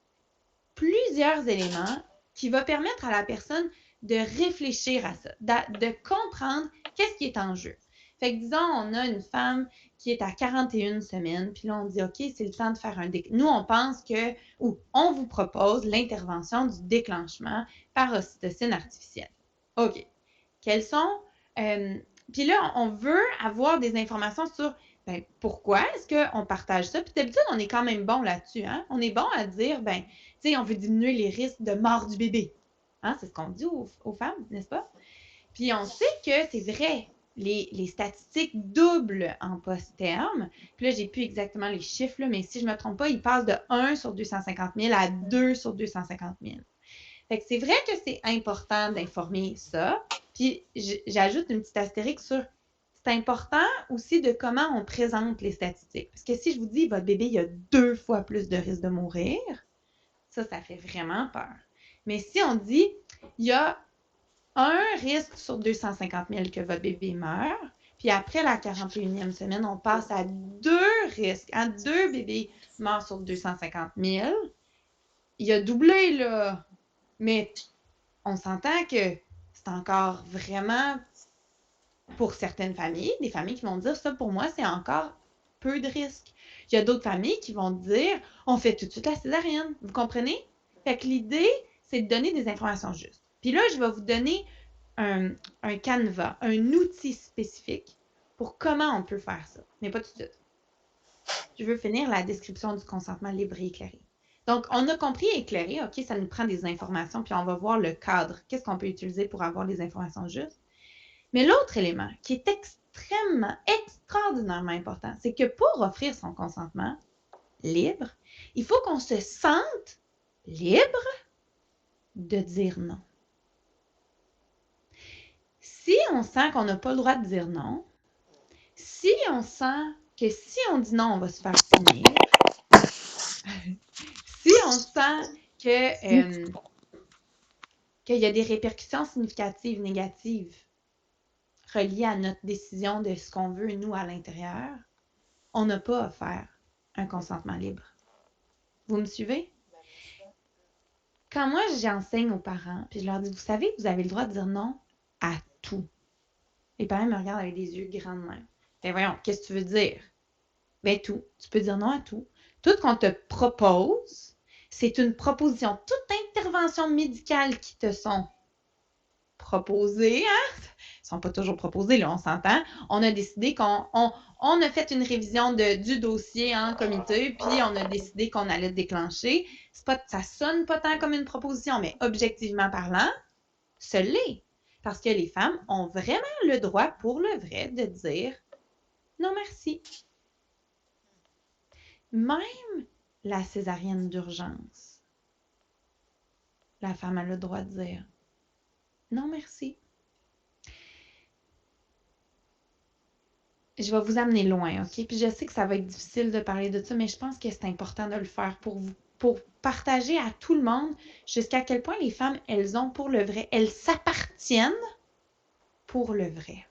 plusieurs éléments qui vont permettre à la personne de réfléchir à ça, de comprendre qu'est-ce qui est en jeu. Fait que disons, on a une femme qui est à 41 semaines, puis là, on dit, OK, c'est le temps de faire un déclenchement. Nous, on pense que, ou on vous propose l'intervention du déclenchement par ocytocine artificielle. OK. Quels sont... puis là, on veut avoir des informations sur pourquoi est-ce qu'on partage ça. Puis d'habitude, on est quand même bon là-dessus. Hein? On est bon à dire, tu sais, on veut diminuer les risques de mort du bébé. Hein? C'est ce qu'on dit aux femmes, n'est-ce pas? Puis on sait que c'est vrai. Les statistiques doublent en post-terme. Puis là, j'ai plus exactement les chiffres, là, mais si je ne me trompe pas, ils passent de 1 sur 250 000 à 2 sur 250 000. Fait que c'est vrai que c'est important d'informer ça. Puis j'ajoute une petite astérix sur c'est important aussi de comment on présente les statistiques. Parce que si je vous dis votre bébé, il a 2 fois plus de risque de mourir, ça fait vraiment peur. Mais si on dit il y a un risque sur 250 000 que votre bébé meurt, puis après la 41e semaine, on passe à 2 risques, 2 bébés morts sur 250 000, il a doublé, là. Mais on s'entend que c'est encore vraiment, pour certaines familles, des familles qui vont dire ça, pour moi, c'est encore peu de risques. Il y a d'autres familles qui vont dire on fait tout de suite la césarienne. Vous comprenez? Fait que l'idée, c'est de donner des informations justes. Puis là, je vais vous donner un canevas, un outil spécifique pour comment on peut faire ça. Mais pas tout de suite. Je veux finir la description du consentement libre et éclairé. Donc, on a compris éclairé, OK, ça nous prend des informations, puis on va voir le cadre. Qu'est-ce qu'on peut utiliser pour avoir les informations justes? Mais l'autre élément qui est extraordinairement important, c'est que pour offrir son consentement libre, il faut qu'on se sente libre de dire non. Si on sent qu'on n'a pas le droit de dire non, si on sent que si on dit non, on va se faire punir, si on sent qu'il y a des répercussions significatives, négatives, reliées à notre décision de ce qu'on veut, nous, à l'intérieur, on n'a pas à faire un consentement libre. Vous me suivez? Quand moi, j'enseigne aux parents, puis je leur dis, vous savez, vous avez le droit de dire non à tout. Les parents me regardent avec des yeux grands de même. Ben voyons, qu'est-ce que tu veux dire? Ben tout. Tu peux dire non à tout. Tout ce qu'on te propose, c'est une proposition. Toute intervention médicale qui te sont proposées, hein? Ils ne sont pas toujours proposées, là, on s'entend. On a décidé qu'on a fait une révision du dossier en comité, puis on a décidé qu'on allait déclencher. Ça sonne pas tant comme une proposition, mais objectivement parlant, ce l'est. Parce que les femmes ont vraiment le droit, pour le vrai, de dire non merci. Même la césarienne d'urgence, la femme a le droit de dire Non, merci. Je vais vous amener loin, OK? Puis je sais que ça va être difficile de parler de ça, mais je pense que c'est important de le faire pour vous, pour partager à tout le monde jusqu'à quel point les femmes, elles ont pour le vrai, elles s'appartiennent pour le vrai.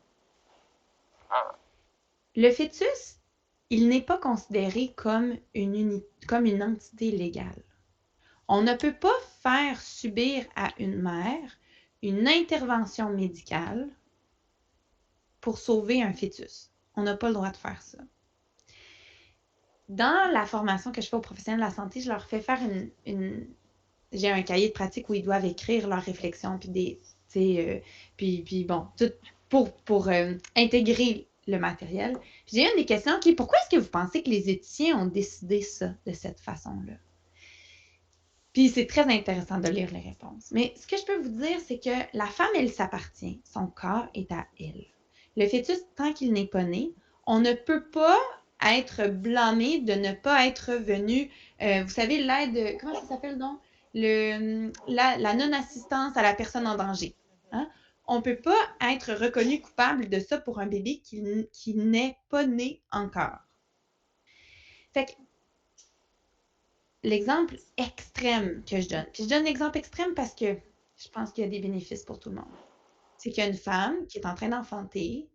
Le fœtus, il n'est pas considéré comme comme une entité légale. On ne peut pas faire subir à une mère une intervention médicale pour sauver un fœtus. On n'a pas le droit de faire ça. Dans la formation que je fais aux professionnels de la santé, je leur fais faire j'ai un cahier de pratique où ils doivent écrire leurs réflexions, puis bon, tout pour intégrer le matériel. Puis j'ai une des questions qui est pourquoi est-ce que vous pensez que les éthiciens ont décidé ça de cette façon-là? Puis c'est très intéressant de lire les réponses. Mais ce que je peux vous dire, c'est que la femme, elle s'appartient. Son corps est à elle. Le fœtus, tant qu'il n'est pas né, on ne peut pas être blâmé de ne pas être venu, vous savez, l'aide, comment ça s'appelle donc? La non-assistance à la personne en danger. Hein? On ne peut pas être reconnu coupable de ça pour un bébé qui n'est pas né encore. Fait que l'exemple extrême que je donne, puis je donne l'exemple extrême parce que je pense qu'il y a des bénéfices pour tout le monde, c'est qu'il y a une femme qui est en train d'enfanter,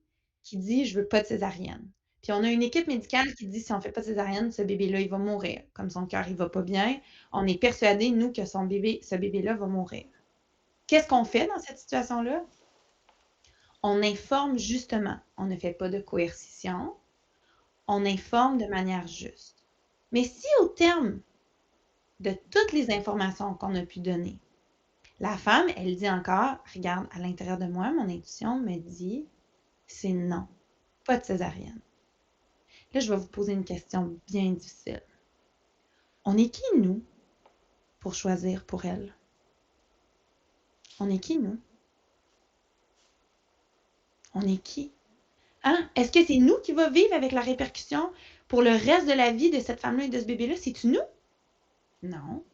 qui dit « je veux pas de césarienne ». Puis on a une équipe médicale qui dit « si on fait pas de césarienne, ce bébé-là, il va mourir. Comme son cœur, il va pas bien, on est persuadés, nous, que ce bébé-là va mourir. » Qu'est-ce qu'on fait dans cette situation-là? On informe justement. On ne fait pas de coercition. On informe de manière juste. Mais si au terme de toutes les informations qu'on a pu donner, la femme, elle dit encore, regarde, à l'intérieur de moi, mon intuition me dit, c'est non, pas de césarienne. Là, je vais vous poser une question bien difficile. On est qui, nous, pour choisir pour elle? On est qui, nous? On est qui? Hein? Est-ce que c'est nous qui va vivre avec la répercussion pour le reste de la vie de cette femme-là et de ce bébé-là? C'est-tu nous? Non.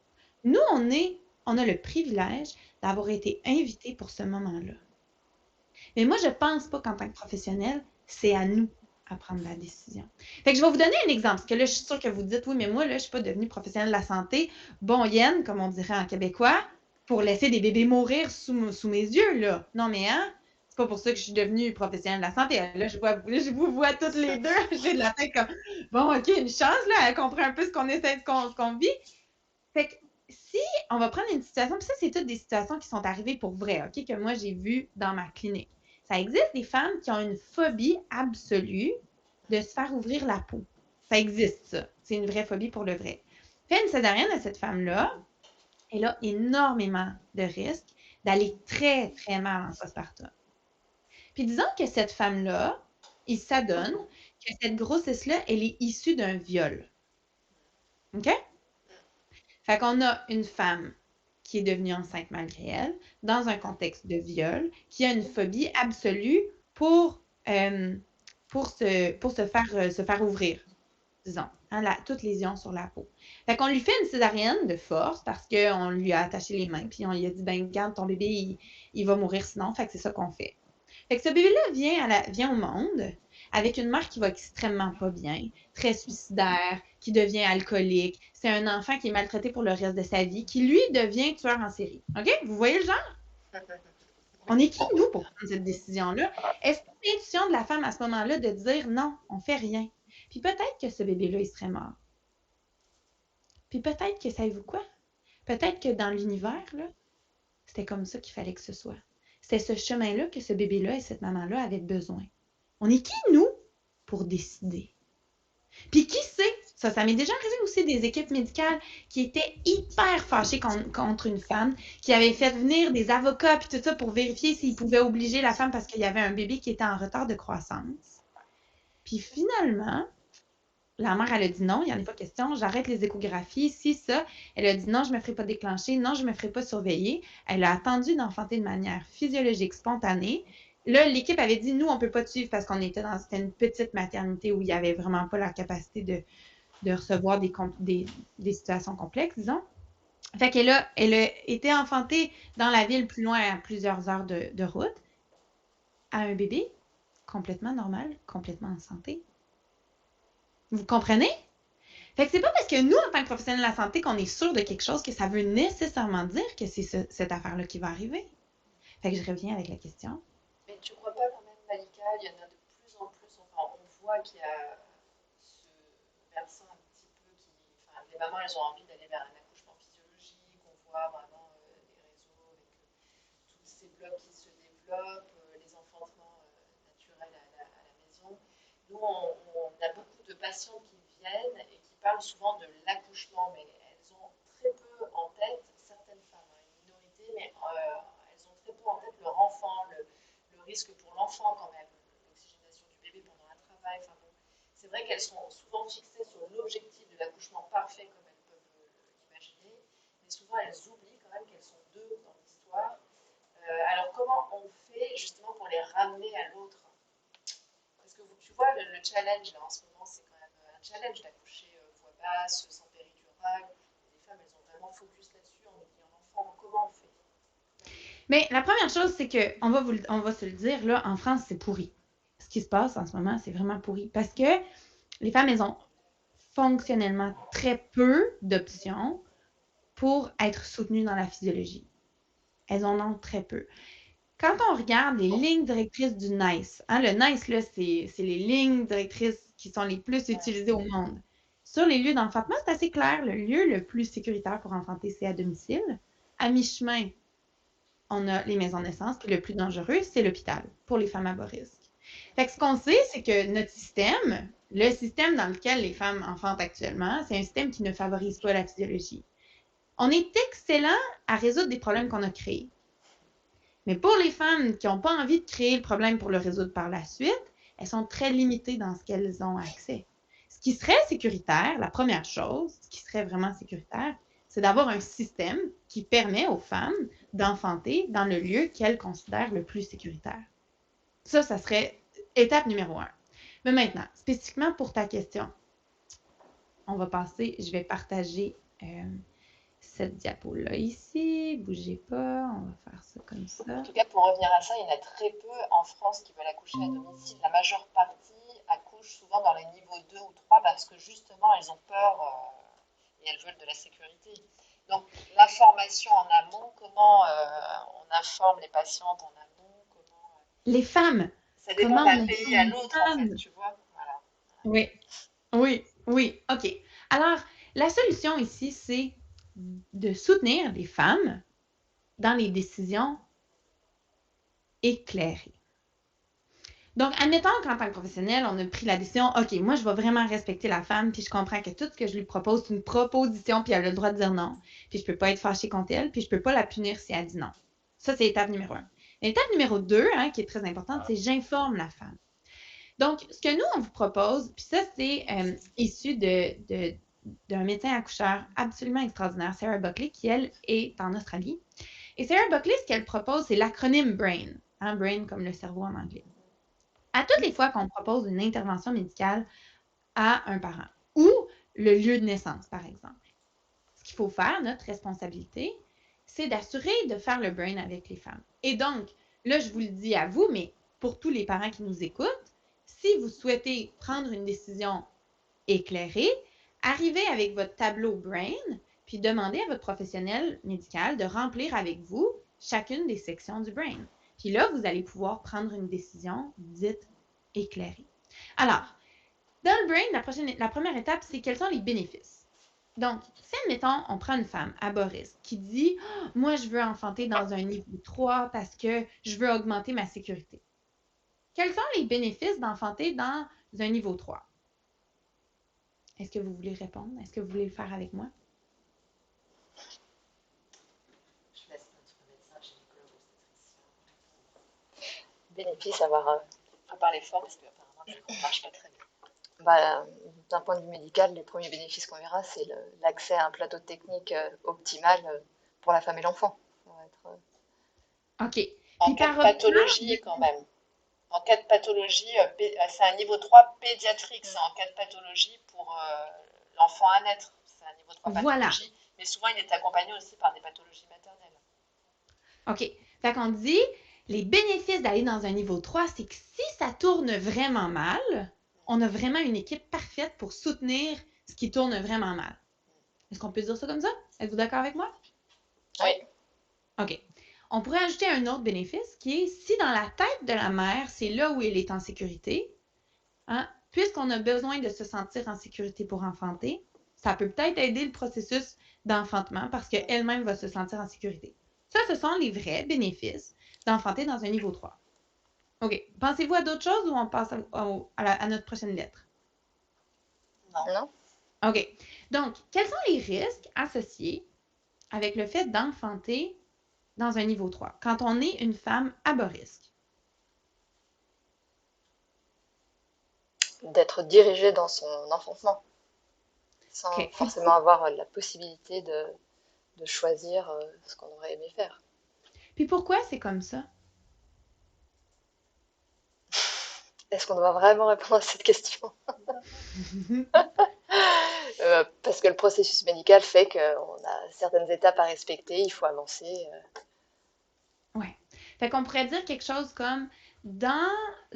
Nous, on a le privilège d'avoir été invités pour ce moment-là. Mais moi, je pense pas qu'en tant que professionnel, c'est à nous à prendre la décision. Fait que je vais vous donner un exemple, parce que là, je suis sûre que vous dites, oui, mais moi, là, je suis pas devenue professionnelle de la santé, bon yen, comme on dirait en québécois, pour laisser des bébés mourir sous mes yeux, là. Non, mais hein? C'est pas pour ça que je suis devenue professionnelle de la santé. Là, je vous vois toutes les deux. J'ai de la tête comme, bon, OK, une chance, là, elle comprend un peu ce qu'on essaie, ce qu'on vit. Fait que si on va prendre une situation, puis ça, c'est toutes des situations qui sont arrivées pour vrai, OK, que moi, j'ai vues dans ma clinique. Ça existe des femmes qui ont une phobie absolue de se faire ouvrir la peau. Ça existe, ça. C'est une vraie phobie pour le vrai. Fais une césarienne à cette femme-là, elle a énormément de risques d'aller très, très mal en postpartum. Puis disons que cette femme-là, il s'adonne que cette grossesse-là, elle est issue d'un viol. OK? Fait qu'on a une femme qui est devenue enceinte malgré elle, dans un contexte de viol, qui a une phobie absolue pour se faire ouvrir, disons, hein, toute lésion sur la peau. Fait qu'on lui fait une césarienne de force parce qu'on lui a attaché les mains, puis on lui a dit, ben, garde ton bébé, il va mourir sinon. Fait que c'est ça qu'on fait. Fait que ce bébé-là vient au monde avec une mère qui va extrêmement pas bien, très suicidaire, qui devient alcoolique. C'est un enfant qui est maltraité pour le reste de sa vie, qui lui devient tueur en série. OK? Vous voyez le genre? On est qui, nous, pour prendre cette décision-là? Est-ce que c'est l'intuition de la femme à ce moment-là de dire non, on fait rien? Puis peut-être que ce bébé-là, il serait mort. Puis peut-être que, savez-vous quoi? Peut-être que dans l'univers, là, c'était comme ça qu'il fallait que ce soit. C'était ce chemin-là que ce bébé-là et cette maman-là avaient besoin. On est qui, nous, pour décider? Puis qui sait? Ça m'est déjà arrivé aussi des équipes médicales qui étaient hyper fâchées contre une femme, qui avait fait venir des avocats puis tout ça pour vérifier s'ils pouvaient obliger la femme parce qu'il y avait un bébé qui était en retard de croissance. Puis finalement, la mère, elle a dit non, il n'y en a pas question, j'arrête les échographies, si, ça. Elle a dit non, je ne me ferai pas déclencher, non, je ne me ferai pas surveiller. Elle a attendu d'enfanter de manière physiologique, spontanée. Là, l'équipe avait dit, nous, on ne peut pas te suivre parce c'était une petite maternité où il n'y avait vraiment pas la capacité de recevoir des situations complexes, disons. Fait elle a été enfantée dans la ville plus loin à plusieurs heures de route, à un bébé complètement normal, complètement en santé. Vous comprenez? Fait que c'est pas parce que nous, en tant que professionnels de la santé, qu'on est sûr de quelque chose que ça veut nécessairement dire que c'est cette affaire-là qui va arriver. Fait que je reviens avec la question. Mais tu crois pas quand même, Malika, il y en a de plus en plus, enfin, on voit qu'il y a ce versant un petit peu qui. Enfin, les mamans, elles ont envie d'aller vers un accouchement physiologique, on voit vraiment des réseaux avec tous ces blogs qui se développent, les enfantements naturels à la maison. Nous, on a beaucoup de patientes qui viennent et qui parlent souvent de l'accouchement, mais elles ont très peu en tête, certaines femmes, hein, une minorité, mais elles ont très peu en tête leur enfant, le risque pour l'enfant quand même, l'oxygénation du bébé pendant un travail. Enfin bon, c'est vrai qu'elles sont souvent fixées sur l'objectif de l'accouchement parfait comme elles peuvent l'imaginer, mais souvent elles oublient quand même qu'elles sont deux dans l'histoire. Alors comment on fait justement pour les ramener à l'autre? Parce que tu vois, le challenge là en ce moment, c'est quand même un challenge d'accoucher voix basse, sans péridurale. Les femmes, elles ont vraiment focus là-dessus en oubliant l'enfant. Comment on fait? Mais la première chose, c'est que on va se le dire, là, en France, c'est pourri. Ce qui se passe en ce moment, c'est vraiment pourri. Parce que les femmes, elles ont fonctionnellement très peu d'options pour être soutenues dans la physiologie. Elles en ont très peu. Quand on regarde les lignes directrices du NICE, hein, le NICE, là, c'est les lignes directrices qui sont les plus utilisées au monde. Sur les lieux d'enfantement, c'est assez clair. Le lieu le plus sécuritaire pour enfanter, c'est à domicile. À mi-chemin, on a les maisons de naissance, puis le plus dangereux, c'est l'hôpital pour les femmes à bas risque. Fait que ce qu'on sait, c'est que notre système, le système dans lequel les femmes enfantent actuellement, c'est un système qui ne favorise pas la physiologie. On est excellent à résoudre des problèmes qu'on a créés. Mais pour les femmes qui n'ont pas envie de créer le problème pour le résoudre par la suite, elles sont très limitées dans ce qu'elles ont accès. Ce qui serait sécuritaire, la première chose, ce qui serait vraiment sécuritaire, c'est d'avoir un système qui permet aux femmes d'enfanter dans le lieu qu'elles considèrent le plus sécuritaire. Ça serait étape numéro 1. Mais maintenant, spécifiquement pour ta question, on va passer, je vais partager cette diapo-là ici. Bougez pas, on va faire ça comme ça. En tout cas, pour revenir à ça, il y en a très peu en France qui veulent accoucher à domicile. La majeure partie accouche souvent dans les niveaux 2 ou 3 parce que justement, elles ont peur et elles veulent de la sécurité. Donc, l'information en amont, comment on informe les patientes en amont, comment... Les femmes! Ça dépend d'un pays à l'autre, en fait, tu vois. Voilà. Oui, oui, oui. OK. Alors, la solution ici, c'est de soutenir les femmes dans les décisions éclairées. Donc, admettons qu'en tant que professionnel, on a pris la décision, OK, moi, je vais vraiment respecter la femme, puis je comprends que tout ce que je lui propose, c'est une proposition, puis elle a le droit de dire non, puis je peux pas être fâchée contre elle, puis je peux pas la punir si elle dit non. Ça, c'est l'étape numéro 1. L'étape numéro 2, hein, qui est très importante, c'est j'informe la femme. Donc, ce que nous, on vous propose, puis ça, c'est issu d'un médecin accoucheur absolument extraordinaire, Sarah Buckley, qui, elle, est en Australie. Et Sarah Buckley, ce qu'elle propose, c'est l'acronyme BRAIN. Hein, BRAIN comme le cerveau en anglais. À toutes les fois qu'on propose une intervention médicale à un parent ou le lieu de naissance, par exemple, ce qu'il faut faire, notre responsabilité, c'est d'assurer de faire le BRAIN avec les femmes. Et donc, là, je vous le dis à vous, mais pour tous les parents qui nous écoutent, si vous souhaitez prendre une décision éclairée, arrivez avec votre tableau BRAIN, puis demandez à votre professionnel médical de remplir avec vous chacune des sections du BRAIN. Puis là, vous allez pouvoir prendre une décision dite éclairée. Alors, dans le BRAIN, la première étape, c'est quels sont les bénéfices. Donc, si, admettons, on prend une femme à bas risque qui dit « Moi, je veux enfanter dans un niveau 3 parce que je veux augmenter ma sécurité. » Quels sont les bénéfices d'enfanter dans un niveau 3? Est-ce que vous voulez répondre? Est-ce que vous voulez le faire avec moi? Je laisse notre médecin gynécologue obstétricien. Bénéfice, avoir... faut parler fort parce qu'apparemment, ça ne marche pas très bien. D'un point de vue médical, les premiers bénéfices qu'on verra, c'est l'accès à un plateau technique optimal pour la femme et l'enfant. OK. En cas de pathologie, quand même. En cas de pathologie, c'est un niveau 3 pédiatrique, c'est en cas de pathologie pour l'enfant à naître. C'est un niveau 3 pathologie. Mais souvent, il est accompagné aussi par des pathologies maternelles. OK. Fait qu'on dit, les bénéfices d'aller dans un niveau 3, c'est que si ça tourne vraiment mal, on a vraiment une équipe parfaite pour soutenir ce qui tourne vraiment mal. Est-ce qu'on peut dire ça comme ça? Êtes-vous d'accord avec moi? Oui. OK. On pourrait ajouter un autre bénéfice qui est si dans la tête de la mère, c'est là où elle est en sécurité, hein, puisqu'on a besoin de se sentir en sécurité pour enfanter, ça peut peut-être aider le processus d'enfantement parce qu'elle-même va se sentir en sécurité. Ça, ce sont les vrais bénéfices d'enfanter dans un niveau 3. OK. Pensez-vous à d'autres choses ou on passe à notre prochaine lettre? Non? OK. Donc, quels sont les risques associés avec le fait d'enfanter dans un niveau 3 quand on est une femme à bas risque? D'être dirigée dans son enfantement, sans OK. forcément avoir la possibilité de choisir ce qu'on aurait aimé faire. Puis pourquoi c'est comme ça? Est-ce qu'on doit vraiment répondre à cette question? Parce que le processus médical fait qu'on a certaines étapes à respecter, il faut avancer. Ouais. Fait qu'on pourrait dire quelque chose comme dans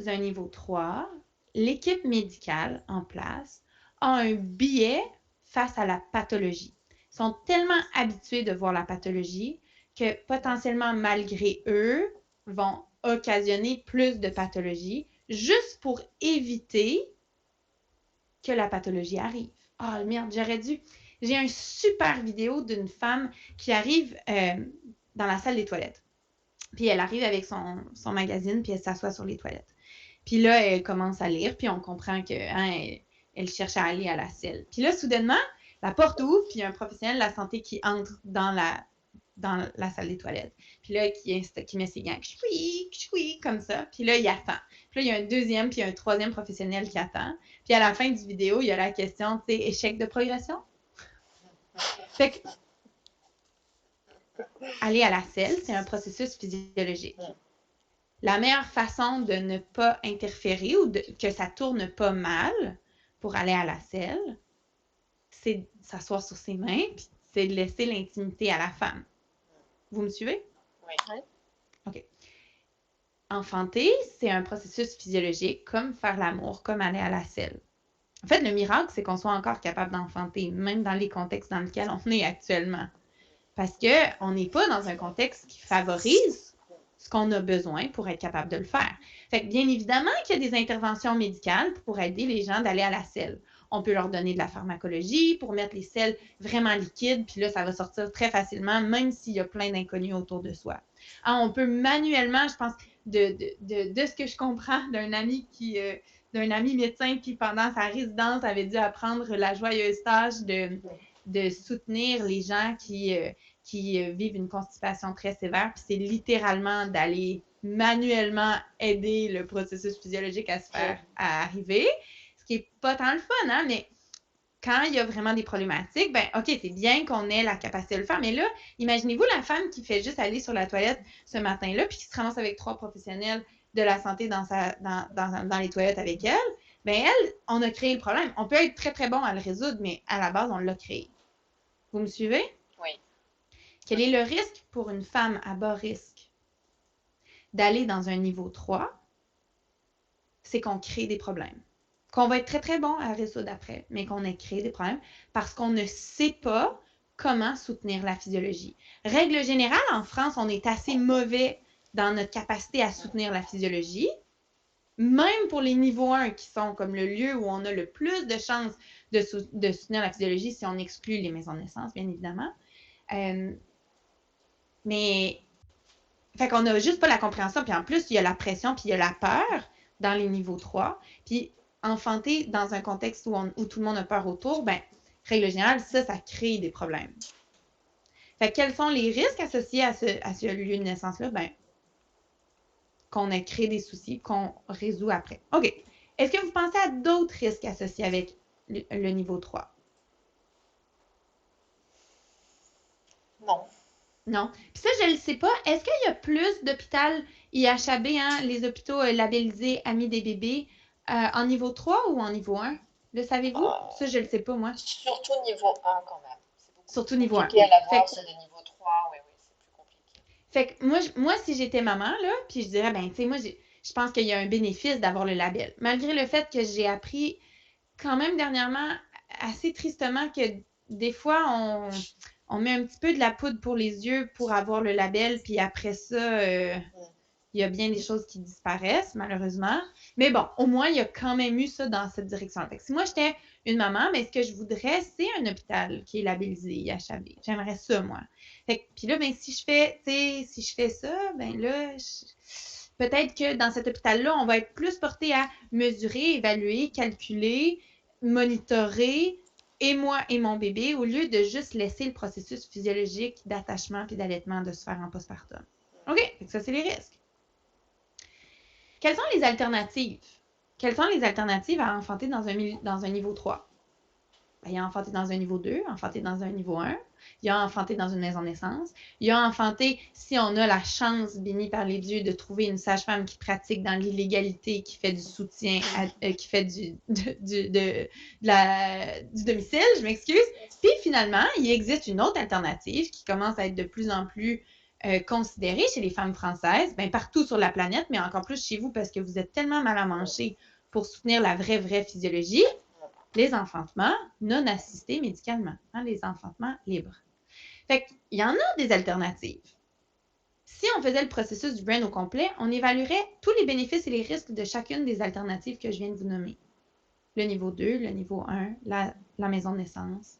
un niveau 3, l'équipe médicale en place a un biais face à la pathologie. Ils sont tellement habitués de voir la pathologie que potentiellement, malgré eux, vont occasionner plus de pathologie juste pour éviter que la pathologie arrive. Ah, merde, j'aurais dû. J'ai une super vidéo d'une femme qui arrive dans la salle des toilettes. Puis elle arrive avec son magazine, puis elle s'assoit sur les toilettes. Puis là, elle commence à lire, puis on comprend que elle cherche à aller à la selle. Puis là, soudainement, la porte ouvre, puis il y a un professionnel de la santé qui entre dans la salle des toilettes. Puis là, qui met ses gants, comme ça. Puis là, il attend. Puis là, il y a un deuxième, puis un troisième professionnel qui attend. Puis à la fin du vidéo, il y a la question, tu sais, échec de progression. Fait que aller à la selle, c'est un processus physiologique. La meilleure façon de ne pas interférer ou que ça tourne pas mal pour aller à la selle, c'est de s'asseoir sur ses mains, puis c'est de laisser l'intimité à la femme. Vous me suivez? Oui. OK. Enfanter, c'est un processus physiologique, comme faire l'amour, comme aller à la selle. En fait, le miracle, c'est qu'on soit encore capable d'enfanter, même dans les contextes dans lesquels on est actuellement. Parce qu'on n'est pas dans un contexte qui favorise ce qu'on a besoin pour être capable de le faire. Fait que bien évidemment qu'il y a des interventions médicales pour aider les gens d'aller à la selle. On peut leur donner de la pharmacologie pour mettre les selles vraiment liquides, puis là, ça va sortir très facilement, même s'il y a plein d'inconnus autour de soi. Alors, on peut manuellement, je pense, de ce que je comprends d'un ami médecin qui, pendant sa résidence, avait dû apprendre la joyeuse tâche de soutenir les gens qui vivent une constipation très sévère. Puis c'est littéralement d'aller manuellement aider le processus physiologique à se faire à arriver. Ce qui n'est pas tant le fun, hein, mais quand il y a vraiment des problématiques, ben OK, c'est bien qu'on ait la capacité de le faire. Mais là, imaginez-vous la femme qui fait juste aller sur la toilette ce matin-là, puis qui se ramasse avec 3 professionnels de la santé dans les toilettes avec elle. Ben elle, on a créé le problème. On peut être très, très bon à le résoudre, mais à la base, on l'a créé. Vous me suivez? Oui. Quel est le risque pour une femme à bas risque d'aller dans un niveau 3? C'est qu'on crée des problèmes. Qu'on va être très, très bon à résoudre après, mais qu'on ait créé des problèmes parce qu'on ne sait pas comment soutenir la physiologie. Règle générale, en France, on est assez mauvais dans notre capacité à soutenir la physiologie. Même pour les niveaux 1 qui sont comme le lieu où on a le plus de chances de soutenir la physiologie, si on exclut les maisons de naissance, bien évidemment. Mais, fait qu'on n'a juste pas la compréhension, puis en plus, il y a la pression, puis il y a la peur dans les niveaux 3. Puis, enfanter dans un contexte où tout le monde a peur autour, ben, règle générale, ça crée des problèmes. Fait que quels sont les risques associés à ce lieu de naissance-là? Ben, qu'on a créé des soucis, qu'on résout après. OK. Est-ce que vous pensez à d'autres risques associés avec le niveau 3? Non. Non. Puis ça, je ne le sais pas. Est-ce qu'il y a plus d'hôpitaux IHAB, hein, les hôpitaux labellisés Amis des bébés, en niveau 3 ou en niveau 1? Le savez-vous? Ça, je ne le sais pas, moi. Surtout niveau 1 quand même. surtout niveau 1. Compliqué à l'avoir, c'est des niveau 3, oui, c'est plus compliqué. Fait que moi, si j'étais maman, là, puis je dirais, ben, tu sais, moi, je pense qu'il y a un bénéfice d'avoir le label. Malgré le fait que j'ai appris quand même dernièrement, assez tristement, que des fois, on met un petit peu de la poudre pour les yeux pour avoir le label, puis après ça, il y a bien des choses qui disparaissent, malheureusement. Mais bon, au moins, il y a quand même eu ça dans cette direction-là. Fait que si moi, j'étais une maman, mais ce que je voudrais, c'est un hôpital qui est labellisé IHAB. J'aimerais ça, moi. Fait que, puis là, ben, si je fais ça, ben là, peut-être que dans cet hôpital-là, on va être plus porté à mesurer, évaluer, calculer, monitorer, et moi et mon bébé, au lieu de juste laisser le processus physiologique d'attachement puis d'allaitement de se faire en postpartum. OK, fait que ça, c'est les risques. Quelles sont les alternatives? Quelles sont les alternatives à enfanter dans un niveau 3? Ben, il y a enfanter dans un niveau 2, enfanter dans un niveau 1, il y a enfanter dans une maison de naissance, il y a enfanter si on a la chance, bénie par les dieux, de trouver une sage-femme qui pratique dans l'illégalité, qui fait du soutien, qui fait du domicile, je m'excuse. Puis finalement, il existe une autre alternative qui commence à être de plus en plus considérée chez les femmes françaises, ben, partout sur la planète, mais encore plus chez vous parce que vous êtes tellement mal à manger pour soutenir la vraie physiologie. Les enfantements non assistés médicalement, les enfantements libres. Fait qu'il y en a des alternatives. Si on faisait le processus du brain au complet, on évaluerait tous les bénéfices et les risques de chacune des alternatives que je viens de vous nommer. Le niveau 2, le niveau 1, la maison de naissance,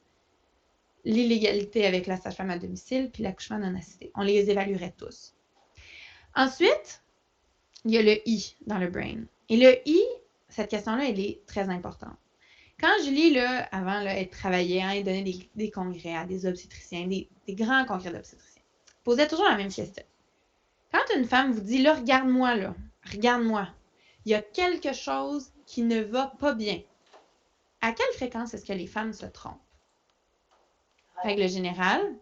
l'illégalité avec la sage-femme à domicile, puis l'accouchement non assisté. On les évaluerait tous. Ensuite, il y a le I dans le brain. Et le I, cette question-là, elle est très importante. Quand Julie, là, avant, là, elle travaillait, elle donnait des congrès à des obstétriciens, des grands congrès d'obstétriciens, posait toujours la même question. Quand une femme vous dit, là, regarde-moi, il y a quelque chose qui ne va pas bien, à quelle fréquence est-ce que les femmes se trompent? Règle générale,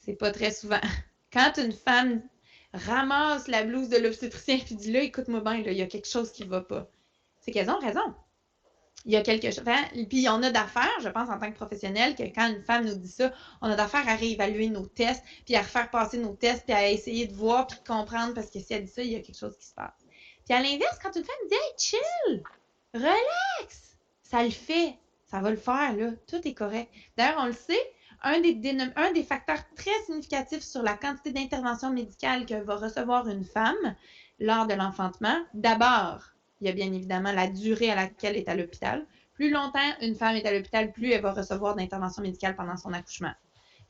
c'est pas très souvent. Quand une femme ramasse la blouse de l'obstétricien et dit, là, écoute-moi bien, là, il y a quelque chose qui ne va pas, c'est qu'elles ont raison. Il y a quelque chose. Puis on a d'affaires, je pense, en tant que professionnel, que quand une femme nous dit ça, on a d'affaires à réévaluer nos tests, puis à refaire passer nos tests, puis à essayer de voir, puis de comprendre, parce que si elle dit ça, il y a quelque chose qui se passe. Puis à l'inverse, quand une femme dit « Hey, chill! Relax! » Ça le fait. Ça va le faire, là. Tout est correct. D'ailleurs, on le sait, un des facteurs très significatifs sur la quantité d'intervention médicale que va recevoir une femme lors de l'enfantement, d'abord, il y a bien évidemment la durée à laquelle elle est à l'hôpital. Plus longtemps une femme est à l'hôpital, plus elle va recevoir d'intervention médicale pendant son accouchement.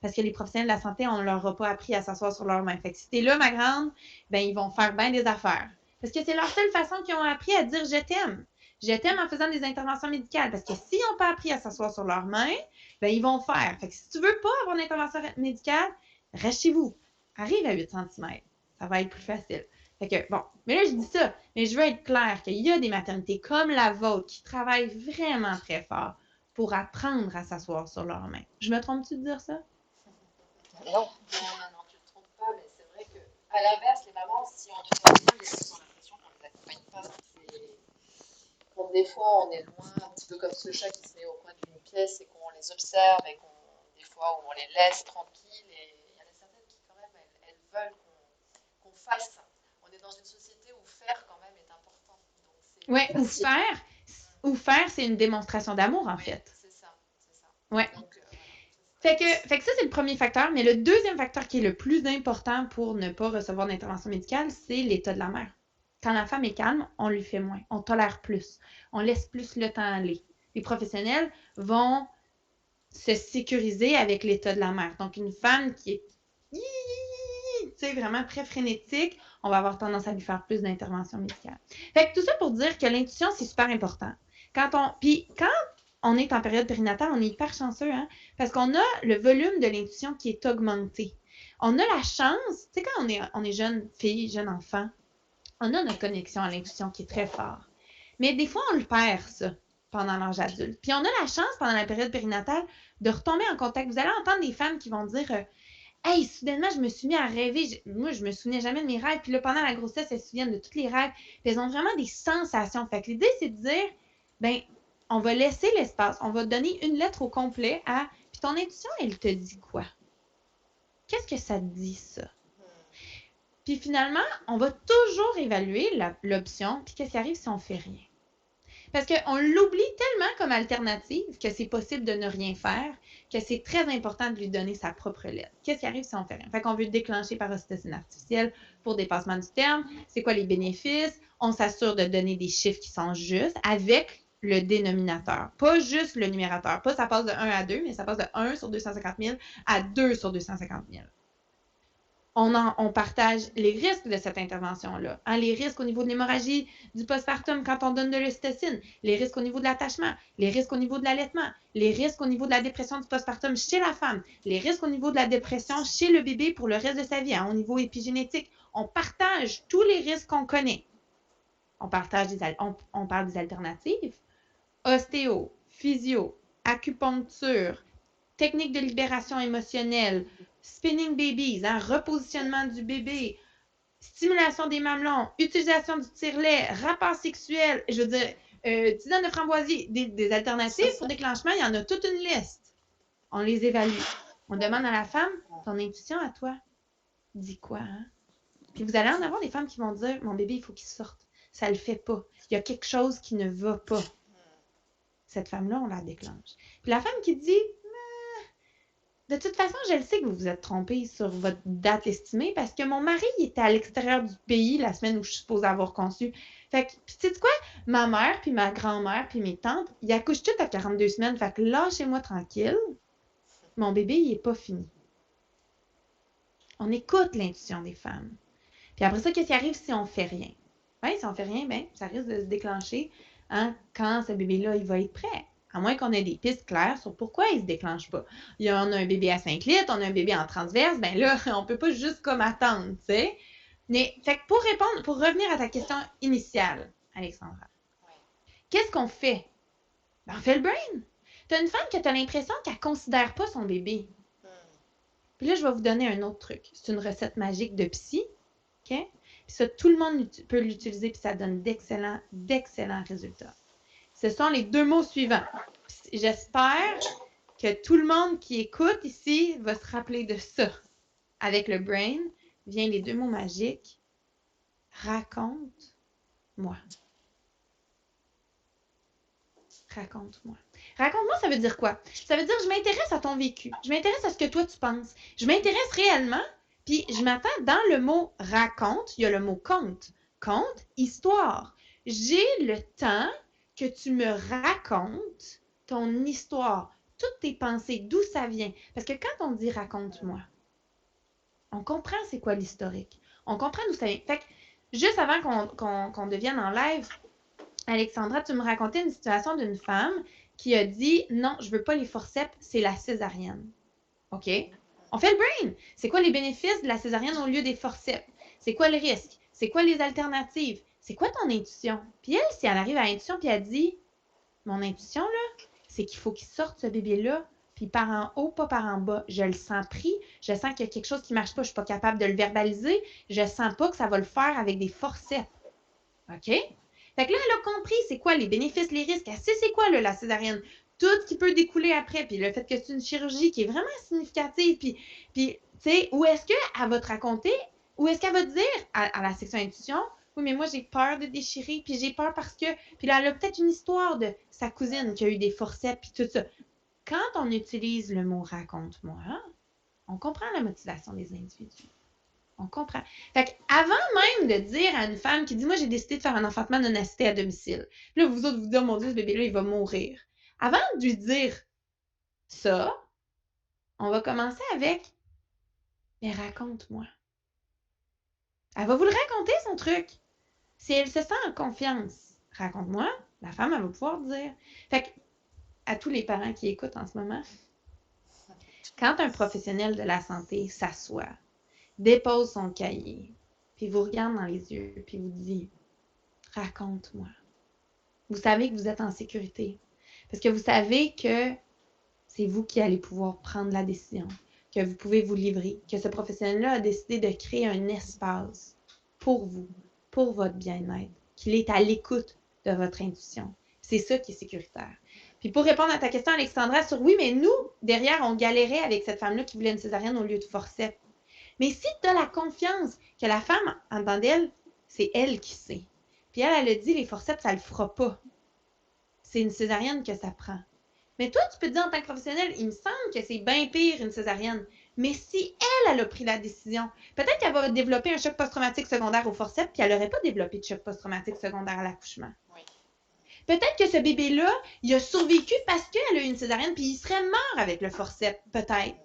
Parce que les professionnels de la santé, on ne leur a pas appris à s'asseoir sur leurs mains. Fait que si t'es là, ma grande, ben ils vont faire bien des affaires. Parce que c'est leur seule façon qu'ils ont appris à dire « je t'aime ». Je t'aime en faisant des interventions médicales. Parce que s'ils n'ont pas appris à s'asseoir sur leurs mains, ben ils vont faire. Fait que si tu veux pas avoir d'intervention médicale, reste chez vous. Arrive à 8 cm. Ça va être plus facile. Fait que, bon, mais là, je dis ça, mais je veux être claire qu'il y a des maternités comme la vôtre qui travaillent vraiment très fort pour apprendre à s'asseoir sur leurs mains. Je me trompe-tu de dire ça? Non, tu ne te trompes pas, mais c'est vrai qu'à l'inverse, les mamans, si on te fait bien, les filles ont l'impression qu'on ne les accompagne pas. Quand des fois, on est loin, un petit peu comme ce chat qui se met au coin d'une pièce et qu'on les observe et des fois où on les laisse tranquilles. Et il y en a certaines qui, quand même, elles veulent qu'on fasse ça. On est dans une société où faire, quand même, est important. Oui, ou faire, c'est une démonstration d'amour, en fait. C'est ça. Ouais. Donc, fait que ça, c'est le premier facteur. Mais le deuxième facteur qui est le plus important pour ne pas recevoir d'intervention médicale, c'est l'état de la mère. Quand la femme est calme, on lui fait moins. On tolère plus. On laisse plus le temps aller. Les professionnels vont se sécuriser avec l'état de la mère. Donc, une femme qui est vraiment très frénétique, on va avoir tendance à lui faire plus d'intervention médicale. Fait que tout ça pour dire que l'intuition, c'est super important. Quand on est en période périnatale, on est hyper chanceux, parce qu'on a le volume de l'intuition qui est augmenté. On a la chance, tu sais, quand on est jeune fille, jeune enfant, on a notre connexion à l'intuition qui est très forte. Mais des fois, on le perd, ça, pendant l'âge adulte. Puis on a la chance, pendant la période périnatale, de retomber en contact. Vous allez entendre des femmes qui vont dire « Hey, soudainement, je me suis mis à rêver. Moi, je me souvenais jamais de mes rêves. Puis là, pendant la grossesse, elles se souviennent de tous les rêves. Puis elles ont vraiment des sensations. » Fait que l'idée, c'est de dire, ben, on va laisser l'espace. On va donner une lettre au complet à... Puis ton intuition, elle te dit quoi? Qu'est-ce que ça te dit, ça? Puis finalement, on va toujours évaluer l'option, puis qu'est-ce qui arrive si on fait rien? Parce qu'on l'oublie tellement comme alternative que c'est possible de ne rien faire, que c'est très important de lui donner sa propre lettre. Qu'est-ce qui arrive si on fait rien? Fait qu'on veut déclencher par ocytocine artificielle pour dépassement du terme. C'est quoi les bénéfices? On s'assure de donner des chiffres qui sont justes avec le dénominateur. Pas juste le numérateur. Pas ça passe de 1 à 2, mais ça passe de 1 sur 250 000 à 2 sur 250 000. On partage les risques de cette intervention-là. Hein, les risques au niveau de l'hémorragie du postpartum quand on donne de l'ocytocine, les risques au niveau de l'attachement, les risques au niveau de l'allaitement, les risques au niveau de la dépression du postpartum chez la femme, les risques au niveau de la dépression chez le bébé pour le reste de sa vie, hein, au niveau épigénétique. On partage tous les risques qu'on connaît. On parle des alternatives. Ostéo, physio, acupuncture, technique de libération émotionnelle, spinning babies, hein, repositionnement du bébé, stimulation des mamelons, utilisation du tire-lait, rapport sexuel, je veux dire, tisane de framboisier, des alternatives pour déclenchement, il y en a toute une liste. On les évalue. On demande à la femme, ton intuition à toi, dit quoi, hein? Puis vous allez en avoir des femmes qui vont dire, mon bébé, il faut qu'il sorte. Ça le fait pas. Il y a quelque chose qui ne va pas. Cette femme-là, on la déclenche. Puis la femme qui dit, de toute façon, je le sais que vous vous êtes trompé sur votre date estimée parce que mon mari il était à l'extérieur du pays la semaine où je suis supposée avoir conçu. Fait que, puis tu sais quoi? Ma mère, puis ma grand-mère, puis mes tantes, ils accouchent toutes à 42 semaines. Fait que lâchez-moi tranquille. Mon bébé, il n'est pas fini. On écoute l'intuition des femmes. Puis après ça, qu'est-ce qui arrive si on fait rien? Ben, si on fait rien, ben, ça risque de se déclencher hein, quand ce bébé-là, il va être prêt. À moins qu'on ait des pistes claires sur pourquoi il ne se déclenche pas. On a un bébé à 5 litres, on a un bébé en transverse, ben là, on ne peut pas juste comme attendre, tu sais. Mais, fait que pour revenir à ta question initiale, Alexandra, qu'est-ce qu'on fait? Ben, on fait le brain. Tu as une femme que tu as l'impression qu'elle ne considère pas son bébé. Puis là, je vais vous donner un autre truc. C'est une recette magique de psy, OK? Puis ça, tout le monde peut l'utiliser, puis ça donne d'excellents résultats. Ce sont les 2 mots suivants. J'espère que tout le monde qui écoute ici va se rappeler de ça. Avec le brain, viennent les 2 mots magiques. Raconte-moi. Raconte-moi. Raconte-moi, ça veut dire quoi? Ça veut dire je m'intéresse à ton vécu. Je m'intéresse à ce que toi tu penses. Je m'intéresse réellement, puis je m'attends dans le mot raconte, il y a le mot conte. Conte, histoire. J'ai le temps que tu me racontes ton histoire, toutes tes pensées, d'où ça vient. Parce que quand on dit raconte-moi, on comprend c'est quoi l'historique. On comprend d'où ça vient. Fait que juste avant qu'on devienne en live, Alexandra, tu me racontais une situation d'une femme qui a dit non, je veux pas les forceps, c'est la césarienne. OK? On fait le brain. C'est quoi les bénéfices de la césarienne au lieu des forceps? C'est quoi le risque? C'est quoi les alternatives? C'est quoi ton intuition? Puis elle, si elle arrive à l'intuition puis elle dit mon intuition, là, c'est qu'il faut qu'il sorte ce bébé-là, puis par en haut, pas par en bas. Je le sens pris, je sens qu'il y a quelque chose qui ne marche pas, je ne suis pas capable de le verbaliser, je ne sens pas que ça va le faire avec des forceps. OK? Fait que là, elle a compris c'est quoi les bénéfices, les risques. Elle sait c'est quoi là, la césarienne. Tout ce qui peut découler après. Puis le fait que c'est une chirurgie qui est vraiment significative. Puis tu sais, où est-ce qu'elle va te raconter, ou est-ce qu'elle va te dire à la section intuition, oui, mais moi, j'ai peur de déchirer, puis j'ai peur parce que... Puis là, elle a peut-être une histoire de sa cousine qui a eu des forceps, puis tout ça. Quand on utilise le mot « raconte-moi », on comprend la motivation des individus. On comprend. Fait qu'avant même de dire à une femme qui dit « Moi, j'ai décidé de faire un enfantement non assisté à domicile. » Puis là, vous autres, vous dites « Oh mon Dieu, ce bébé-là, il va mourir. » Avant de lui dire ça, on va commencer avec « Mais raconte-moi. » Elle va vous le raconter, son truc. Si elle se sent en confiance, raconte-moi, la femme, elle va pouvoir dire. Fait que, à tous les parents qui écoutent en ce moment, quand un professionnel de la santé s'assoit, dépose son cahier, puis vous regarde dans les yeux, puis vous dit « Raconte-moi », vous savez que vous êtes en sécurité. Parce que vous savez que c'est vous qui allez pouvoir prendre la décision, que vous pouvez vous livrer, que ce professionnel-là a décidé de créer un espace pour vous, pour votre bien-être, qu'il est à l'écoute de votre intuition. C'est ça qui est sécuritaire. Puis pour répondre à ta question, Alexandra, sur oui, mais nous, derrière, on galérait avec cette femme-là qui voulait une césarienne au lieu de forceps. Mais si tu as la confiance que la femme, en dedans d'elle, c'est elle qui sait. Puis elle a dit, les forceps, ça le fera pas. C'est une césarienne que ça prend. Mais toi, tu peux te dire en tant que professionnel, il me semble que c'est bien pire une césarienne. Mais si elle a pris la décision, peut-être qu'elle va développer un choc post-traumatique secondaire au forceps, puis elle n'aurait pas développé de choc post-traumatique secondaire à l'accouchement. Oui. Peut-être que ce bébé-là, il a survécu parce qu'elle a eu une césarienne, puis il serait mort avec le forceps, peut-être.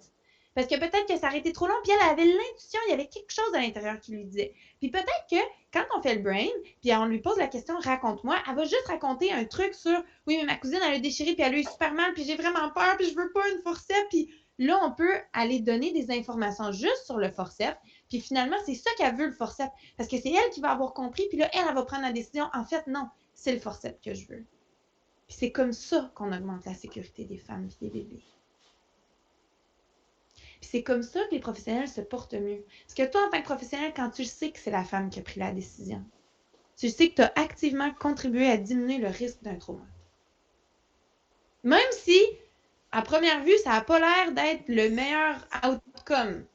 Parce que peut-être que ça aurait été trop long, puis elle avait l'intuition, il y avait quelque chose à l'intérieur qui lui disait. Puis peut-être que quand on fait le brain, puis on lui pose la question « raconte-moi », elle va juste raconter un truc sur « oui, mais ma cousine, elle a déchiré, puis elle a eu super mal, puis j'ai vraiment peur, puis je veux pas une forceps », puis là, on peut aller donner des informations juste sur le forceps, puis finalement, c'est ça qu'elle veut, le forceps, parce que c'est elle qui va avoir compris, puis là, elle va prendre la décision « en fait, non, c'est le forceps que je veux ». Puis c'est comme ça qu'on augmente la sécurité des femmes et des bébés. Puis c'est comme ça que les professionnels se portent mieux. Parce que toi, en tant que professionnel, quand tu sais que c'est la femme qui a pris la décision, tu sais que tu as activement contribué à diminuer le risque d'un trauma. Même si, à première vue, ça n'a pas l'air d'être le meilleur outcome.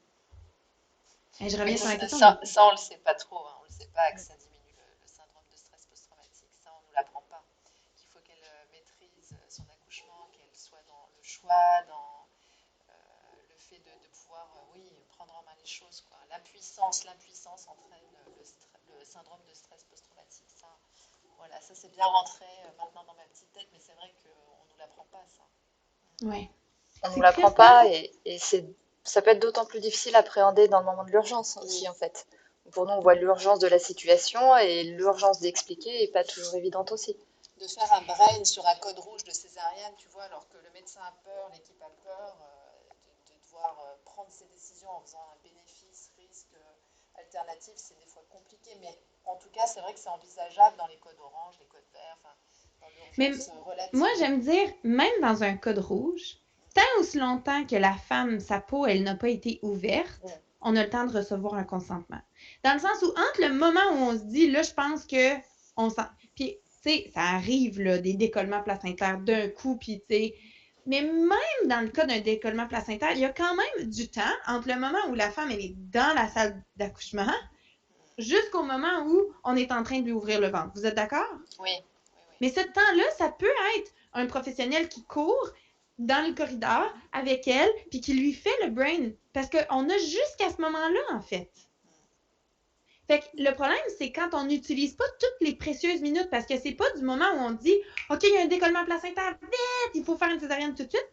Et je reviens sur la question. Ça, on ne le sait pas trop. Hein. On ne le sait pas que ça diminue le syndrome de stress post-traumatique. Ça, on ne nous l'apprend pas. Qu'il faut qu'elle maîtrise son accouchement, qu'elle soit dans le choix, dans le fait de pouvoir, prendre en main les choses. Quoi. L'impuissance entraîne le syndrome de stress post-traumatique. Ça, voilà, ça c'est bien rentré maintenant dans ma petite tête, mais c'est vrai qu'on ne nous l'apprend pas, ça. Ouais. On ne nous l'apprend pas et ça peut être d'autant plus difficile à appréhender dans le moment de l'urgence aussi, en fait. Pour nous, on voit l'urgence de la situation et l'urgence d'expliquer n'est pas toujours évidente aussi. De faire un brain sur un code rouge de césarienne, tu vois, alors que le médecin a peur, l'équipe a peur, de devoir prendre ses décisions en faisant un bénéfice, risque, alternatif, c'est des fois compliqué. Mais en tout cas, c'est vrai que c'est envisageable dans les codes orange, les codes verts, dans l'urgence relative. Moi, j'aime dire, même dans un code rouge, tant aussi longtemps que la femme, sa peau, elle n'a pas été ouverte, on a le temps de recevoir un consentement. Dans le sens où, entre le moment où on se dit, là, je pense que on sent... Puis, tu sais, ça arrive, là, des décollements placentaires d'un coup, puis, tu sais... Mais même dans le cas d'un décollement placentaire, il y a quand même du temps entre le moment où la femme, elle est dans la salle d'accouchement jusqu'au moment où on est en train de lui ouvrir le ventre. Vous êtes d'accord? Oui. Mais ce temps-là, ça peut être un professionnel qui court dans le corridor avec elle, puis qui lui fait le brain. Parce qu'on a jusqu'à ce moment-là, en fait. Fait que le problème, c'est quand on n'utilise pas toutes les précieuses minutes, parce que c'est pas du moment où on dit « OK, il y a un décollement placentaire, vite, il faut faire une césarienne tout de suite ».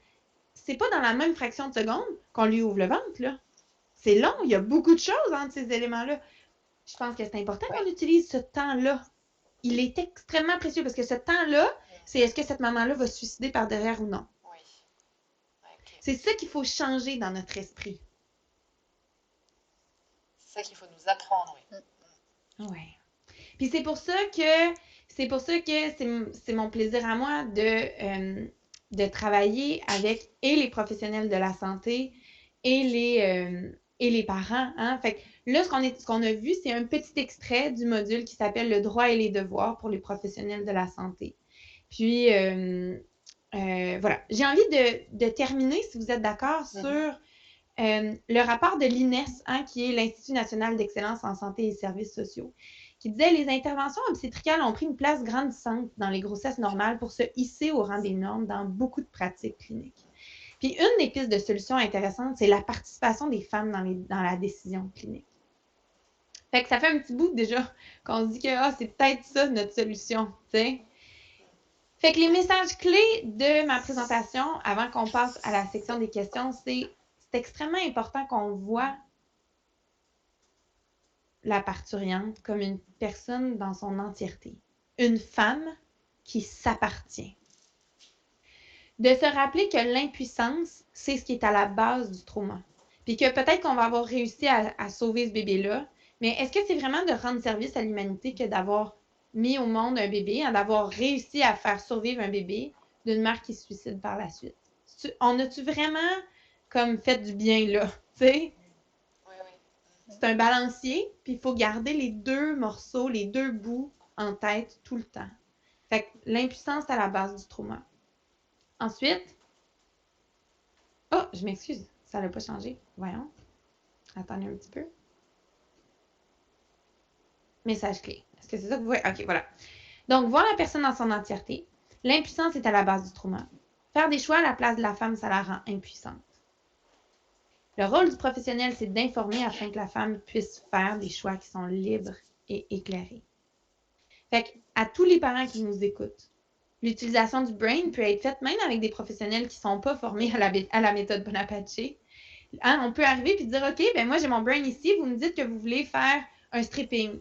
C'est pas dans la même fraction de seconde qu'on lui ouvre le ventre, là. C'est long, il y a beaucoup de choses entre ces éléments-là. Je pense que c'est important qu'on utilise ce temps-là. Il est extrêmement précieux parce que ce temps-là, c'est est-ce que cette maman-là va se suicider par derrière ou non. Oui. Okay. C'est ça qu'il faut changer dans notre esprit. C'est ça qu'il faut nous apprendre, oui. Oui. Puis c'est pour ça que c'est mon plaisir à moi de travailler avec et les professionnels de la santé et les parents. Hein? Fait que là, ce qu'on a vu, c'est un petit extrait du module qui s'appelle « Le droit et les devoirs pour les professionnels de la santé ». Puis, voilà. J'ai envie de terminer, si vous êtes d'accord, sur le rapport de l'INES, hein, qui est l'Institut national d'excellence en santé et services sociaux, qui disait « Les interventions obstétricales ont pris une place grandissante dans les grossesses normales pour se hisser au rang des normes dans beaucoup de pratiques cliniques. » Puis une des pistes de solutions intéressantes, c'est la participation des femmes dans la décision clinique. Fait que ça fait un petit bout déjà qu'on se dit que c'est peut-être ça notre solution, tu sais. Fait que les messages clés de ma présentation, avant qu'on passe à la section des questions, c'est extrêmement important qu'on voit la parturiente comme une personne dans son entièreté. Une femme qui s'appartient. De se rappeler que l'impuissance, c'est ce qui est à la base du trauma. Puis que peut-être qu'on va avoir réussi à sauver ce bébé-là, mais est-ce que c'est vraiment de rendre service à l'humanité que d'avoir mis au monde un bébé, d'avoir réussi à faire survivre un bébé d'une mère qui se suicide par la suite? On a-tu vraiment comme fait du bien là, tu sais? Oui. C'est un balancier, puis il faut garder les deux morceaux, les deux bouts en tête tout le temps. Fait que l'impuissance à la base du trauma. Ensuite, oh, je m'excuse, ça n'a pas changé. Voyons. Attendez un petit peu. Message clé. Est-ce que c'est ça que vous voyez? OK, voilà. Donc, voir la personne dans son entièreté. L'impuissance est à la base du trauma. Faire des choix à la place de la femme, ça la rend impuissante. Le rôle du professionnel, c'est d'informer afin que la femme puisse faire des choix qui sont libres et éclairés. Fait à tous les parents qui nous écoutent, l'utilisation du brain peut être faite même avec des professionnels qui ne sont pas formés à la méthode Bonaparte. Hein, on peut arriver et dire, OK, ben moi j'ai mon brain ici, vous me dites que vous voulez faire un stripping,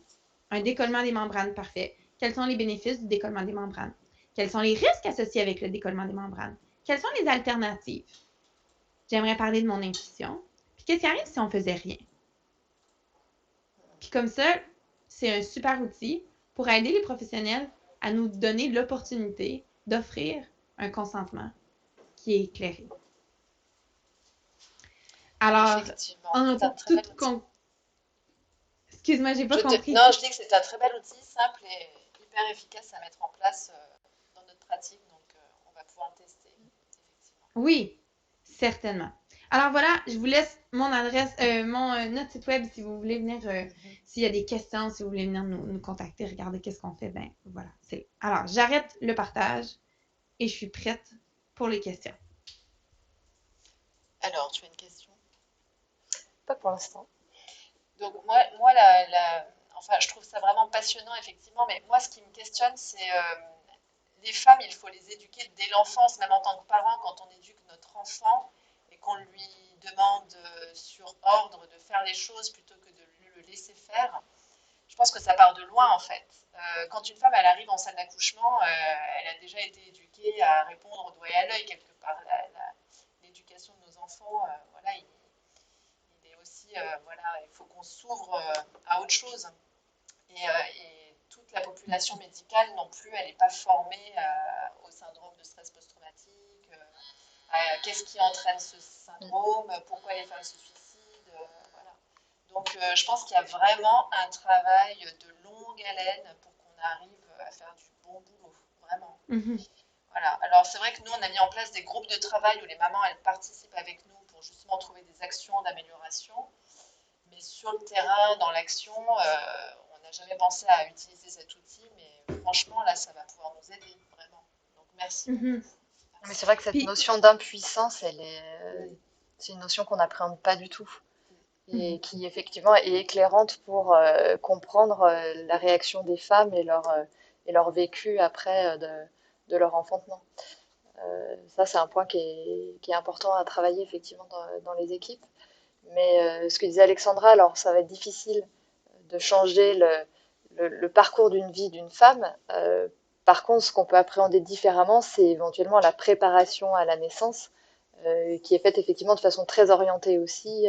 un décollement des membranes, parfait. Quels sont les bénéfices du décollement des membranes? Quels sont les risques associés avec le décollement des membranes? Quelles sont les alternatives? J'aimerais parler de mon intuition. Puis qu'est-ce qui arrive si on ne faisait rien? Puis comme ça, c'est un super outil pour aider les professionnels à nous donner l'opportunité d'offrir un consentement qui est éclairé. Alors, en toute excuse-moi, j'ai pas compris. Non, je dis que c'est un très bel outil, simple et hyper efficace à mettre en place dans notre pratique. Donc, on va pouvoir le tester, effectivement. Oui, certainement. Alors voilà, je vous laisse mon adresse, notre site web si vous voulez venir, s'il y a des questions, si vous voulez venir nous contacter, regarder qu'est-ce qu'on fait, ben voilà. Alors, j'arrête le partage et je suis prête pour les questions. Alors, tu as une question? Pas pour l'instant. Donc moi enfin, je trouve ça vraiment passionnant, effectivement, mais moi, ce qui me questionne, c'est les femmes, il faut les éduquer dès l'enfance, même en tant que parent, quand on éduque notre enfant et qu'on lui demande sur ordre de faire les choses plutôt que de le laisser faire. Je pense que ça part de loin, en fait. Quand une femme, elle arrive en salle d'accouchement, elle a déjà été éduquée à répondre au doigt et à l'œil, quelque part. L'éducation de nos enfants, voilà, il est aussi, voilà, il faut qu'on s'ouvre à autre chose. Et toute la population médicale non plus, elle n'est pas formée au syndrome de stress post-traumatique, qu'est-ce qui entraîne ce syndrome, pourquoi les femmes se suicident, voilà. Donc je pense qu'il y a vraiment un travail de longue haleine pour qu'on arrive à faire du bon boulot, vraiment. Mm-hmm. Voilà. Alors c'est vrai que nous, on a mis en place des groupes de travail où les mamans, elles participent avec nous pour justement trouver des actions d'amélioration. Mais sur le terrain, dans l'action, on n'a jamais pensé à utiliser cet outil, mais franchement, là, ça va pouvoir nous aider, vraiment. Donc, merci beaucoup. Mm-hmm. Mais c'est vrai que cette notion d'impuissance, c'est une notion qu'on n'appréhende pas du tout et qui, effectivement, est éclairante pour comprendre la réaction des femmes et leur vécu après de leur enfantement. Ça, c'est un point qui est important à travailler, effectivement, dans les équipes. Mais ce que disait Alexandra, alors ça va être difficile de changer le parcours d'une vie d'une femme. Par contre, ce qu'on peut appréhender différemment, c'est éventuellement la préparation à la naissance, qui est faite effectivement de façon très orientée aussi,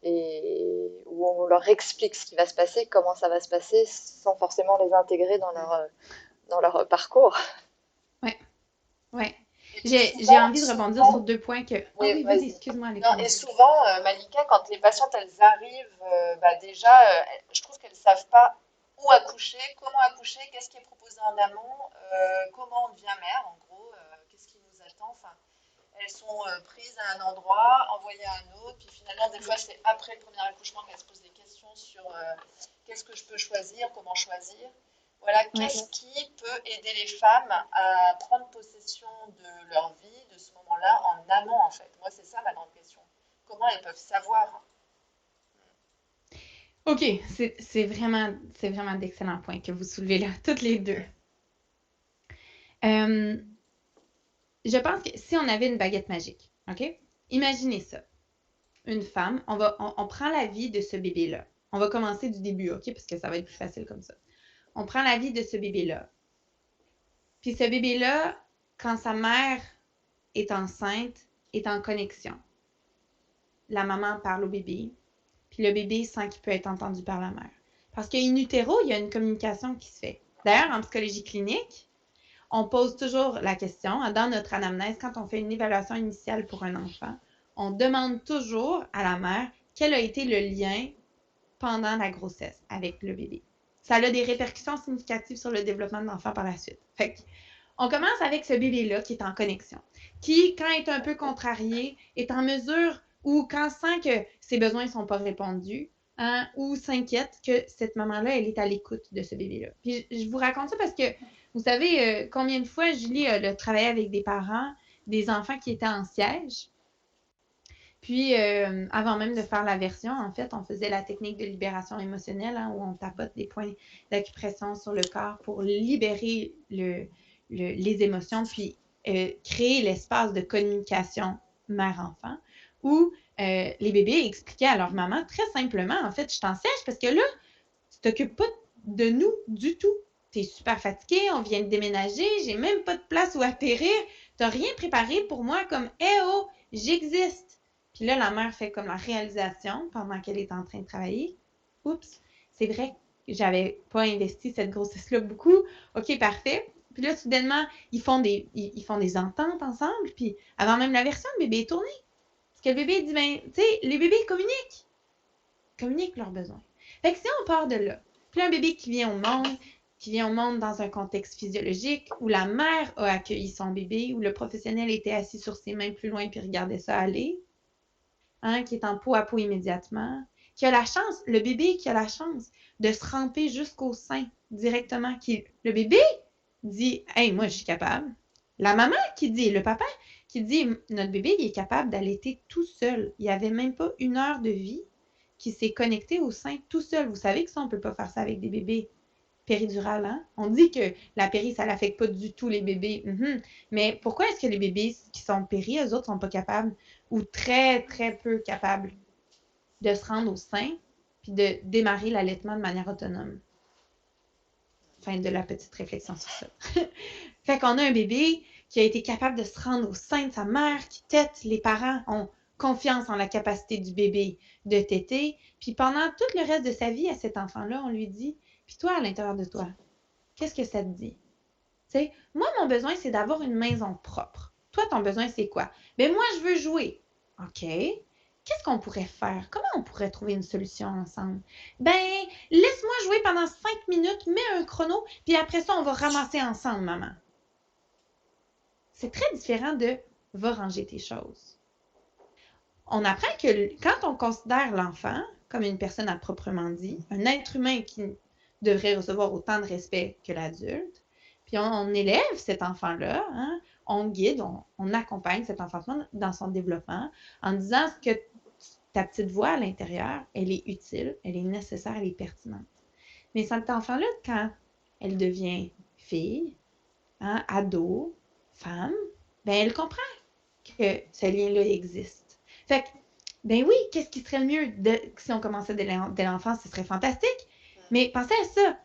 et où on leur explique ce qui va se passer, comment ça va se passer, sans forcément les intégrer dans leur parcours. Ouais. J'ai envie de rebondir sur 2 points que... Oui, vas-y, excuse-moi, Alexandra. Non, et souvent, Malika, quand les patientes, elles arrivent, déjà, je trouve qu'elles ne savent pas où accoucher, comment accoucher, qu'est-ce qui est proposé en amont, comment on devient mère, en gros, qu'est-ce qui nous attend. Enfin, elles sont prises à un endroit, envoyées à un autre, puis finalement, des fois, c'est après le premier accouchement qu'elles se posent des questions sur qu'est-ce que je peux choisir, comment choisir. Voilà, qu'est-ce qui peut aider les femmes à prendre possession de leur vie, de ce moment-là, en amont, en fait. Moi, c'est ça ma grande question. Comment elles peuvent savoir? OK, c'est vraiment d'excellents points que vous soulevez là, toutes les deux. Je pense que si on avait une baguette magique, OK? Imaginez ça. Une femme, on prend la vie de ce bébé-là. On va commencer du début, OK? Parce que ça va être plus facile comme ça. On prend la vie de ce bébé-là. Puis ce bébé-là, quand sa mère est enceinte, est en connexion. La maman parle au bébé, puis le bébé sent qu'il peut être entendu par la mère. Parce qu'in utero, il y a une communication qui se fait. D'ailleurs, en psychologie clinique, on pose toujours la question, dans notre anamnèse, quand on fait une évaluation initiale pour un enfant, on demande toujours à la mère quel a été le lien pendant la grossesse avec le bébé. Ça a des répercussions significatives sur le développement de l'enfant par la suite. Fait On commence avec ce bébé-là qui est en connexion, qui, quand est un peu contrarié, est en mesure ou quand sent que ses besoins ne sont pas répondus, hein, ou s'inquiète que cette maman-là, elle est à l'écoute de ce bébé-là. Puis je vous raconte ça parce que vous savez combien de fois Julie a travaillé avec des parents, des enfants qui étaient en siège. Puis, avant même de faire la version, en fait, on faisait la technique de libération émotionnelle, hein, où on tapote des points d'acupression sur le corps pour libérer les émotions, puis créer l'espace de communication mère-enfant, où les bébés expliquaient à leur maman très simplement, en fait, je t'en sèche parce que là, tu t'occupes pas de nous du tout. Tu es super fatigué, on vient de déménager, j'ai même pas de place où atterrir, t'as rien préparé pour moi comme « Eh oh, j'existe ». Puis là, la mère fait comme la réalisation pendant qu'elle est en train de travailler. Oups, c'est vrai que j'avais pas investi cette grossesse-là beaucoup. OK, parfait. Puis là, soudainement, ils font des ententes ensemble. Puis avant même la version, le bébé est tourné. Parce que le bébé dit, ben, tu sais, les bébés communiquent leurs besoins. Fait que si on part de là, puis un bébé qui vient au monde dans un contexte physiologique où la mère a accueilli son bébé, où le professionnel était assis sur ses mains plus loin puis regardait ça aller, hein, qui est en peau à peau immédiatement, qui a la chance, le bébé qui a la chance de se ramper jusqu'au sein directement, le bébé dit « Hey, moi, je suis capable ». La maman qui dit, le papa qui dit « Notre bébé, il est capable d'allaiter tout seul. Il n'y avait même pas 1 heure de vie qui s'est connecté au sein tout seul. » Vous savez que ça, on ne peut pas faire ça avec des bébés péridurales, hein? On dit que la péri, ça n'affecte pas du tout les bébés. Mais pourquoi est-ce que les bébés qui sont péri, eux autres, sont pas capables ou très, très peu capables de se rendre au sein puis de démarrer l'allaitement de manière autonome? Fin de la petite réflexion sur ça. Fait qu'on a un bébé qui a été capable de se rendre au sein de sa mère, qui tète. Les parents ont confiance en la capacité du bébé de téter. Puis pendant tout le reste de sa vie, à cet enfant-là, on lui dit, puis toi, à l'intérieur de toi, qu'est-ce que ça te dit? T'sais, moi, mon besoin, c'est d'avoir une maison propre. Toi, ton besoin, c'est quoi? Ben moi, je veux jouer. OK. Qu'est-ce qu'on pourrait faire? Comment on pourrait trouver une solution ensemble? Ben, laisse-moi jouer pendant 5 minutes, mets un chrono, puis après ça, on va ramasser ensemble, maman. C'est très différent de « va ranger tes choses ». On apprend que quand on considère l'enfant comme une personne à proprement dit, un être humain qui devrait recevoir autant de respect que l'adulte, puis on élève cet enfant-là, hein, on guide, on accompagne cet enfant dans son développement en disant que ta petite voix à l'intérieur, elle est utile, elle est nécessaire, elle est pertinente. Mais cet enfant-là, quand elle devient fille, hein, ado, femme, ben elle comprend que ce lien-là existe. Fait que, ben oui, qu'est-ce qui serait le mieux si on commençait dès l'enfance, ce serait fantastique. Mais pensez à ça.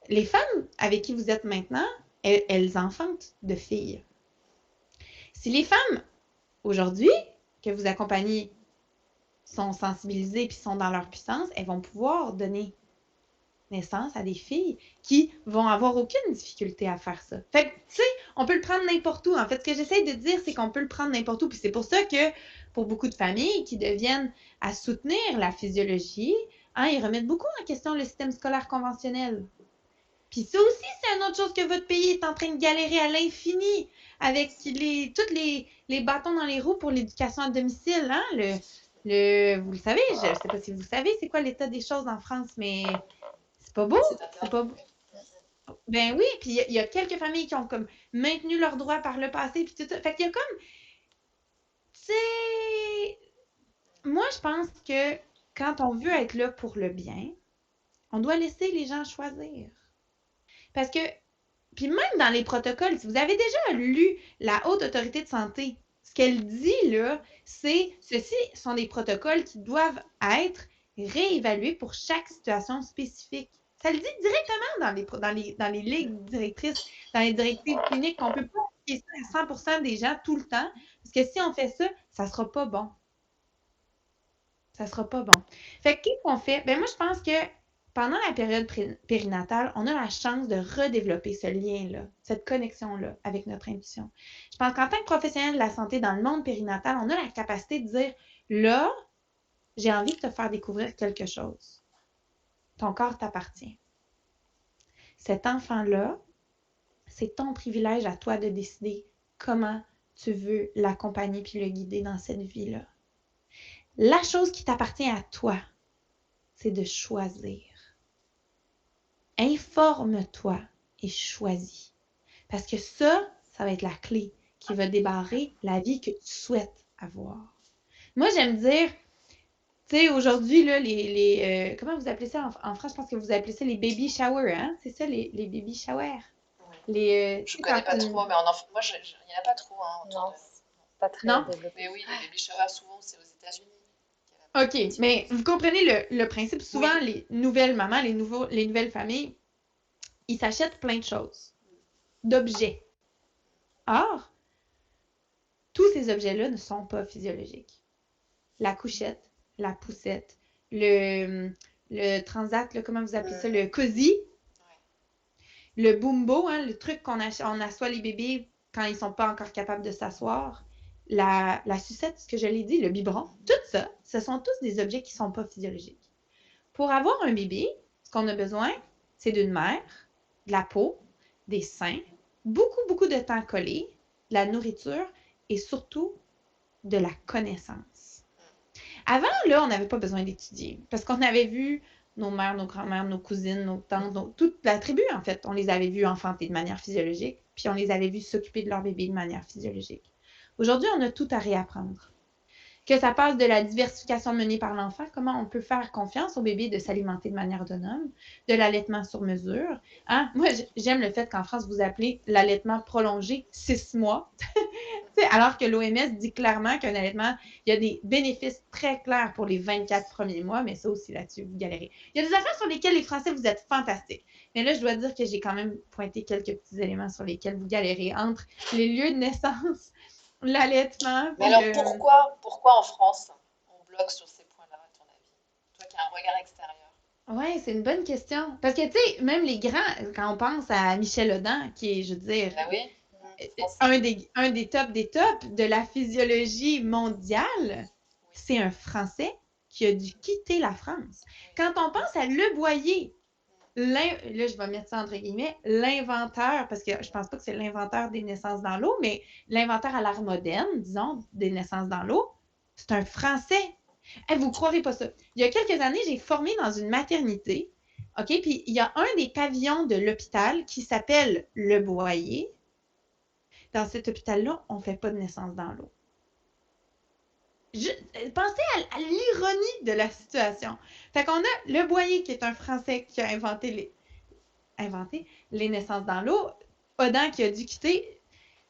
Les femmes avec qui vous êtes maintenant, elles enfantent de filles. Si les femmes, aujourd'hui, que vous accompagnez, sont sensibilisées et sont dans leur puissance, elles vont pouvoir donner naissance à des filles qui vont avoir aucune difficulté à faire ça. Fait que, tu sais, on peut le prendre n'importe où. En fait, ce que j'essaie de dire, c'est qu'on peut le prendre n'importe où. Puis c'est pour ça que, pour beaucoup de familles qui deviennent à soutenir la physiologie, hein, ils remettent beaucoup en question le système scolaire conventionnel. Puis ça aussi, c'est une autre chose que votre pays est en train de galérer à l'infini avec tous les bâtons dans les roues pour l'éducation à domicile. Hein? Vous le savez, je ne sais pas si vous savez c'est quoi l'état des choses en France, mais c'est pas beau. C'est pas beau. Ben oui, puis il y a quelques familles qui ont comme maintenu leurs droits par le passé, puis tout ça. Fait qu'il y a comme, tu sais, moi je pense que quand on veut être là pour le bien, on doit laisser les gens choisir. Parce que, puis même dans les protocoles, si vous avez déjà lu la Haute Autorité de santé, ce qu'elle dit là, c'est ceci sont des protocoles qui doivent être réévalués pour chaque situation spécifique. Ça le dit directement dans les lignes directrices, dans les directives cliniques, qu'on ne peut pas appliquer ça à 100% des gens tout le temps, parce que si on fait ça, ça ne sera pas bon. Ça ne sera pas bon. Fait que qu'est-ce qu'on fait? Ben moi, je pense que pendant la période périnatale, on a la chance de redévelopper ce lien-là, cette connexion-là avec notre intuition. Je pense qu'en tant que professionnel de la santé dans le monde périnatal, on a la capacité de dire, là, j'ai envie de te faire découvrir quelque chose. Ton corps t'appartient. Cet enfant-là, c'est ton privilège à toi de décider comment tu veux l'accompagner puis le guider dans cette vie-là. La chose qui t'appartient à toi, c'est de choisir. Informe-toi et choisis. Parce que ça va être la clé qui va débarrer la vie que tu souhaites avoir. Moi, j'aime dire, tu sais, aujourd'hui, là, comment vous appelez ça en France? Je pense que vous appelez ça les baby showers, hein? C'est ça, les baby showers? Je connais pas trop, mais moi, il n'y en a pas trop. Hein, Non, pas très Non? développé. Mais oui, les baby showers, souvent, c'est aux États-Unis. OK, mais vous comprenez le principe. Souvent, les nouvelles mamans, les nouvelles familles, ils s'achètent plein de choses, d'objets. Or, tous ces objets-là ne sont pas physiologiques. La couchette, la poussette, le transat, là, comment vous appelez ça, le cosy, le bumbo, hein, le truc on assoit les bébés quand ils sont pas encore capables de s'asseoir, la sucette, ce que je l'ai dit, le biberon, tout ça, ce sont tous des objets qui sont pas physiologiques. Pour avoir un bébé, ce qu'on a besoin, c'est d'une mère, de la peau, des seins, beaucoup de temps collé, de la nourriture et surtout de la connaissance. Avant, là, on n'avait pas besoin d'étudier parce qu'on avait vu nos mères, nos grands-mères, nos cousines, nos tantes, toute la tribu, en fait. On les avait vues enfanter de manière physiologique, puis on les avait vues s'occuper de leur bébé de manière physiologique. Aujourd'hui, on a tout à réapprendre. Que ça passe de la diversification menée par l'enfant, comment on peut faire confiance au bébé de s'alimenter de manière autonome, de l'allaitement sur mesure. Hein? Moi, j'aime le fait qu'en France, vous appelez l'allaitement prolongé 6 mois. Alors que l'OMS dit clairement qu'un allaitement, il y a des bénéfices très clairs pour les 24 premiers mois, mais ça aussi, là-dessus, vous galérez. Il y a des affaires sur lesquelles les Français, vous êtes fantastiques. Mais là, je dois dire que j'ai quand même pointé quelques petits éléments sur lesquels vous galérez entre les lieux de naissance, l'allaitement. Mais alors, pourquoi en France, on bloque sur ces points-là, à ton avis? Toi qui as un regard extérieur. Oui, c'est une bonne question. Parce que, tu sais, même les grands, quand on pense à Michel Audin, qui est, je veux dire, un des tops de la physiologie mondiale, c'est un Français qui a dû quitter la France. Quand on pense à Le Boyer, là, je vais mettre ça entre guillemets, l'inventeur, parce que je pense pas que c'est l'inventeur des naissances dans l'eau, mais l'inventeur à l'ère moderne, disons, des naissances dans l'eau, c'est un Français. Vous ne croirez pas ça. Il y a quelques années, j'ai formé dans une maternité, OK? Puis il y a un des pavillons de l'hôpital qui s'appelle Le Boyer. Dans cet hôpital-là, on ne fait pas de naissance dans l'eau. Pensez à l'ironie de la situation. Fait qu'on a Le Boyer, qui est un Français qui a inventé les naissances dans l'eau. Audin qui a dû quitter.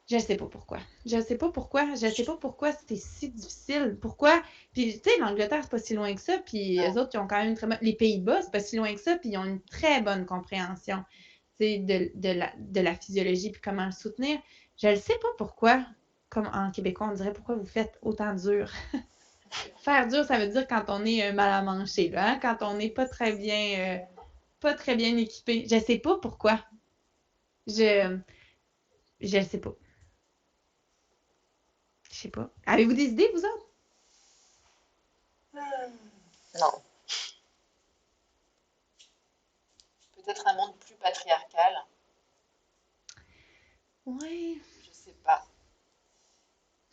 Je ne sais pas pourquoi. Je ne sais pas pourquoi c'était si difficile. Pourquoi? Puis, tu sais, l'Angleterre, c'est pas si loin que ça. Puis, eux autres, ils ont quand même les Pays-Bas, c'est pas si loin que ça. Puis, ils ont une très bonne compréhension, de la physiologie puis comment le soutenir. Je ne sais pas pourquoi, comme en québécois, on dirait pourquoi vous faites autant dur. Faire dur, ça veut dire quand on est mal à manger, là, hein? Quand on n'est pas très bien équipé. Je ne sais pas pourquoi. Je ne sais pas. Je sais pas. Avez-vous des idées, vous autres? Non. Peut-être un monde plus patriarcal. Oui. Je sais pas.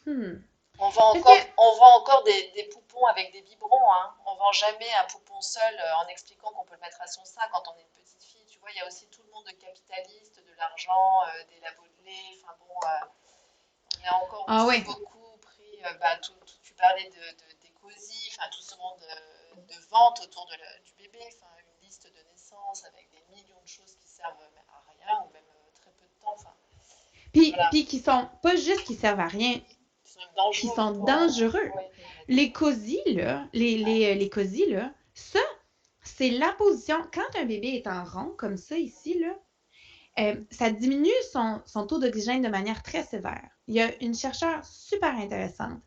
On vend encore des poupons avec des biberons. Hein. On vend jamais un poupon seul en expliquant qu'on peut le mettre à son sein quand on est une petite fille. Tu vois, il y a aussi tout le monde de capitaliste, de l'argent, des labos de lait. Enfin bon, on a encore beaucoup pris. Tu parlais des cosy, enfin tout ce monde de vente autour du bébé. Enfin, une liste de naissance avec des millions de choses qui servent à rien ou même très peu de temps. Enfin, puis qui sont pas juste qui servent à rien. Qui sont dangereux. Oui. Les cosy, là, les cosy, là, ça, c'est la position. Quand un bébé est en rond, comme ça ici, là, ça diminue son taux d'oxygène de manière très sévère. Il y a une chercheure super intéressante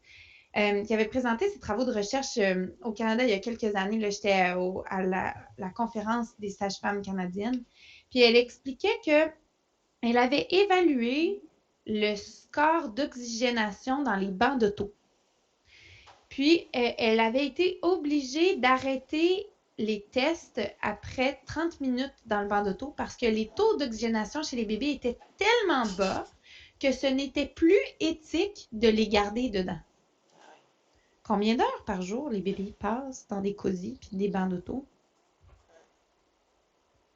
qui avait présenté ses travaux de recherche au Canada il y a quelques années. Là, j'étais à la conférence des sages-femmes canadiennes. Puis elle expliquait qu'elle avait évalué le score d'oxygénation dans les bancs d'auto. Puis, elle avait été obligée d'arrêter les tests après 30 minutes dans le banc d'auto parce que les taux d'oxygénation chez les bébés étaient tellement bas que ce n'était plus éthique de les garder dedans. Combien d'heures par jour les bébés passent dans des cosy puis des bancs d'auto?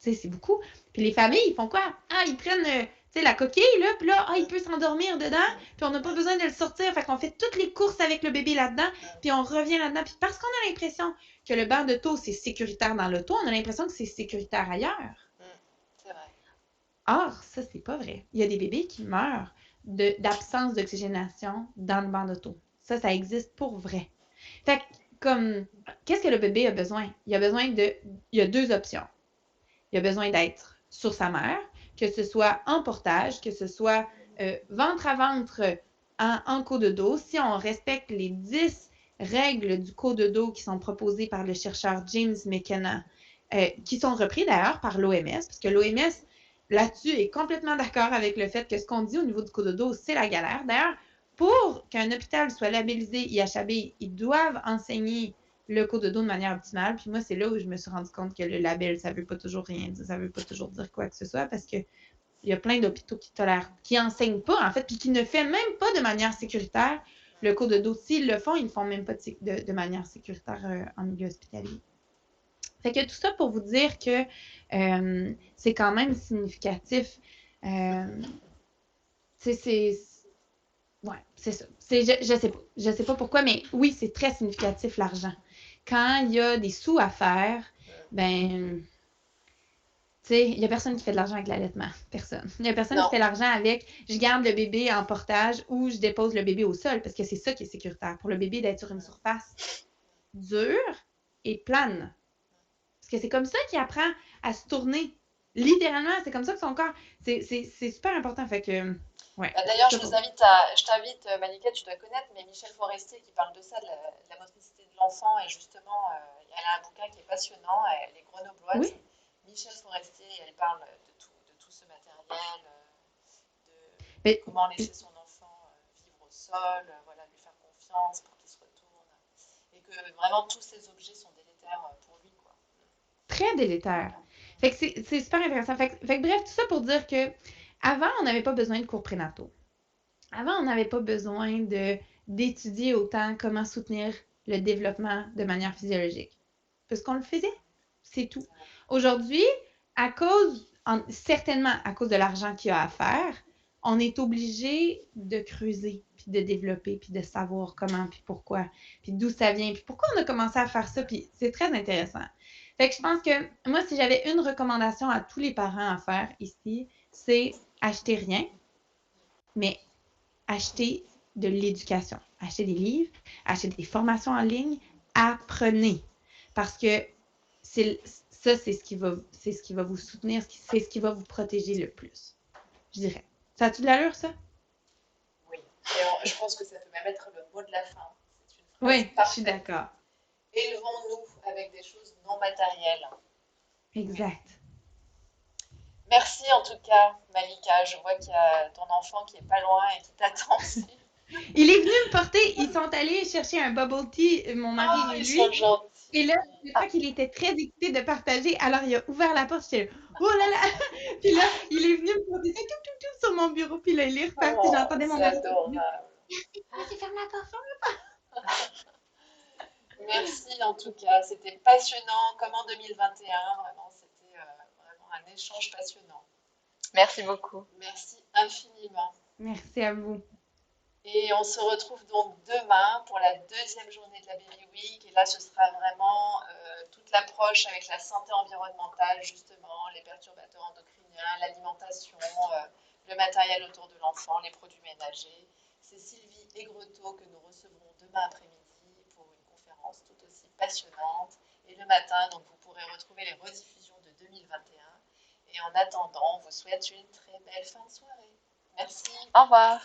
Tu sais, c'est beaucoup. Puis les familles, ils font quoi? Ah, ils prennent la coquille, là, puis là, il peut s'endormir dedans, puis on n'a pas besoin de le sortir. Fait qu'on fait toutes les courses avec le bébé là-dedans, puis on revient là-dedans. Puis parce qu'on a l'impression que le banc d'auto, c'est sécuritaire dans l'auto, on a l'impression que c'est sécuritaire ailleurs. C'est vrai. Or, ça, c'est pas vrai. Il y a des bébés qui meurent d'absence d'oxygénation dans le banc d'auto. Ça existe pour vrai. Fait que, comme, qu'est-ce que le bébé a besoin? Il y a deux options. Il a besoin d'être sur sa mère, que ce soit en portage, que ce soit ventre à ventre en cododo. Si on respecte les 10 règles du cododo qui sont proposées par le chercheur James McKenna, qui sont repris d'ailleurs par l'OMS, parce que l'OMS, là-dessus, est complètement d'accord avec le fait que ce qu'on dit au niveau du cododo, c'est la galère. D'ailleurs, pour qu'un hôpital soit labellisé IHAB, ils doivent enseigner le cododo de manière optimale. Puis moi, c'est là où je me suis rendu compte que le label, ça veut pas toujours rien dire, ça veut pas toujours dire quoi que ce soit, parce que il y a plein d'hôpitaux qui enseignent pas, en fait, puis qui ne font même pas de manière sécuritaire le cododo. S'ils le font, ils ne font même pas de manière sécuritaire en milieu hospitalier. Fait que tout ça pour vous dire que c'est quand même significatif. Ouais, c'est ça. Je sais pas pourquoi, mais oui, c'est très significatif l'argent. Quand il y a des sous à faire, ben, tu sais, il y a personne qui fait de l'argent avec l'allaitement. Personne. Il y a personne qui fait l'argent avec je garde le bébé en portage ou je dépose le bébé au sol, parce que c'est ça qui est sécuritaire. Pour le bébé d'être sur une surface dure et plane. Parce que c'est comme ça qu'il apprend à se tourner. Littéralement, c'est comme ça que son corps. C'est super important. Fait que. Ouais. D'ailleurs, je t'invite, Malika, tu dois connaître, mais Michel Forestier qui parle de ça, de la motricité de l'enfant, et justement, elle a un bouquin qui est passionnant, elle est grenobloise. Oui. Michel Forestier, elle parle de tout ce matériel, de comment laisser son enfant vivre au sol, voilà, lui faire confiance pour qu'il se retourne, et que vraiment tous ces objets sont délétères pour lui, quoi. Très délétères. Fait que c'est super intéressant. Fait que bref, tout ça pour dire que avant, on n'avait pas besoin de cours prénataux. Avant, on n'avait pas besoin d'étudier autant comment soutenir le développement de manière physiologique. Parce qu'on le faisait, c'est tout. Aujourd'hui, certainement à cause de l'argent qu'il y a à faire, on est obligé de creuser, puis de développer, puis de savoir comment, puis pourquoi, puis d'où ça vient, puis pourquoi on a commencé à faire ça, puis c'est très intéressant. Fait que je pense que moi, si j'avais une recommandation à tous les parents à faire ici, c'est acheter rien, mais acheter de l'éducation. Acheter des livres, acheter des formations en ligne, apprenez. Parce que c'est ce qui va vous soutenir, c'est ce qui va vous protéger le plus, je dirais. Ça a-tu de l'allure, ça? Oui. Et je pense que ça peut même être le mot de la fin. C'est une phrase oui, parfaite. Je suis d'accord. Élevons-nous avec des choses non matérielles. Exact. Merci en tout cas, Malika. Je vois qu'il y a ton enfant qui est pas loin et qui t'attend aussi. Il est venu me porter. Ils sont allés chercher un bubble tea, mon mari et lui. Ils sont gentils. Et là, je crois qu'il était très excité de partager. Alors, il a ouvert la porte. J'étais là, oh là là! Puis là, il est venu me porter ça tout sur mon bureau. Puis là, il est reparti. J'entendais mon mari. Vas-y, ferme la porte, ferme la porte. Merci en tout cas. C'était passionnant, comme en 2021. Vraiment, c'était vraiment un échange passionnant. Merci beaucoup. Merci infiniment. Merci à vous. Et on se retrouve donc demain pour la deuxième journée de la Baby Week. Et là, ce sera vraiment toute l'approche avec la santé environnementale, justement, les perturbateurs endocriniens, l'alimentation, le matériel autour de l'enfant, les produits ménagers. C'est Sylvie Aigretot que nous recevrons demain après-midi pour une conférence tout aussi passionnante. Et le matin, donc, vous pourrez retrouver les rediffusions de 2021. Et en attendant, on vous souhaite une très belle fin de soirée. Merci. Au revoir.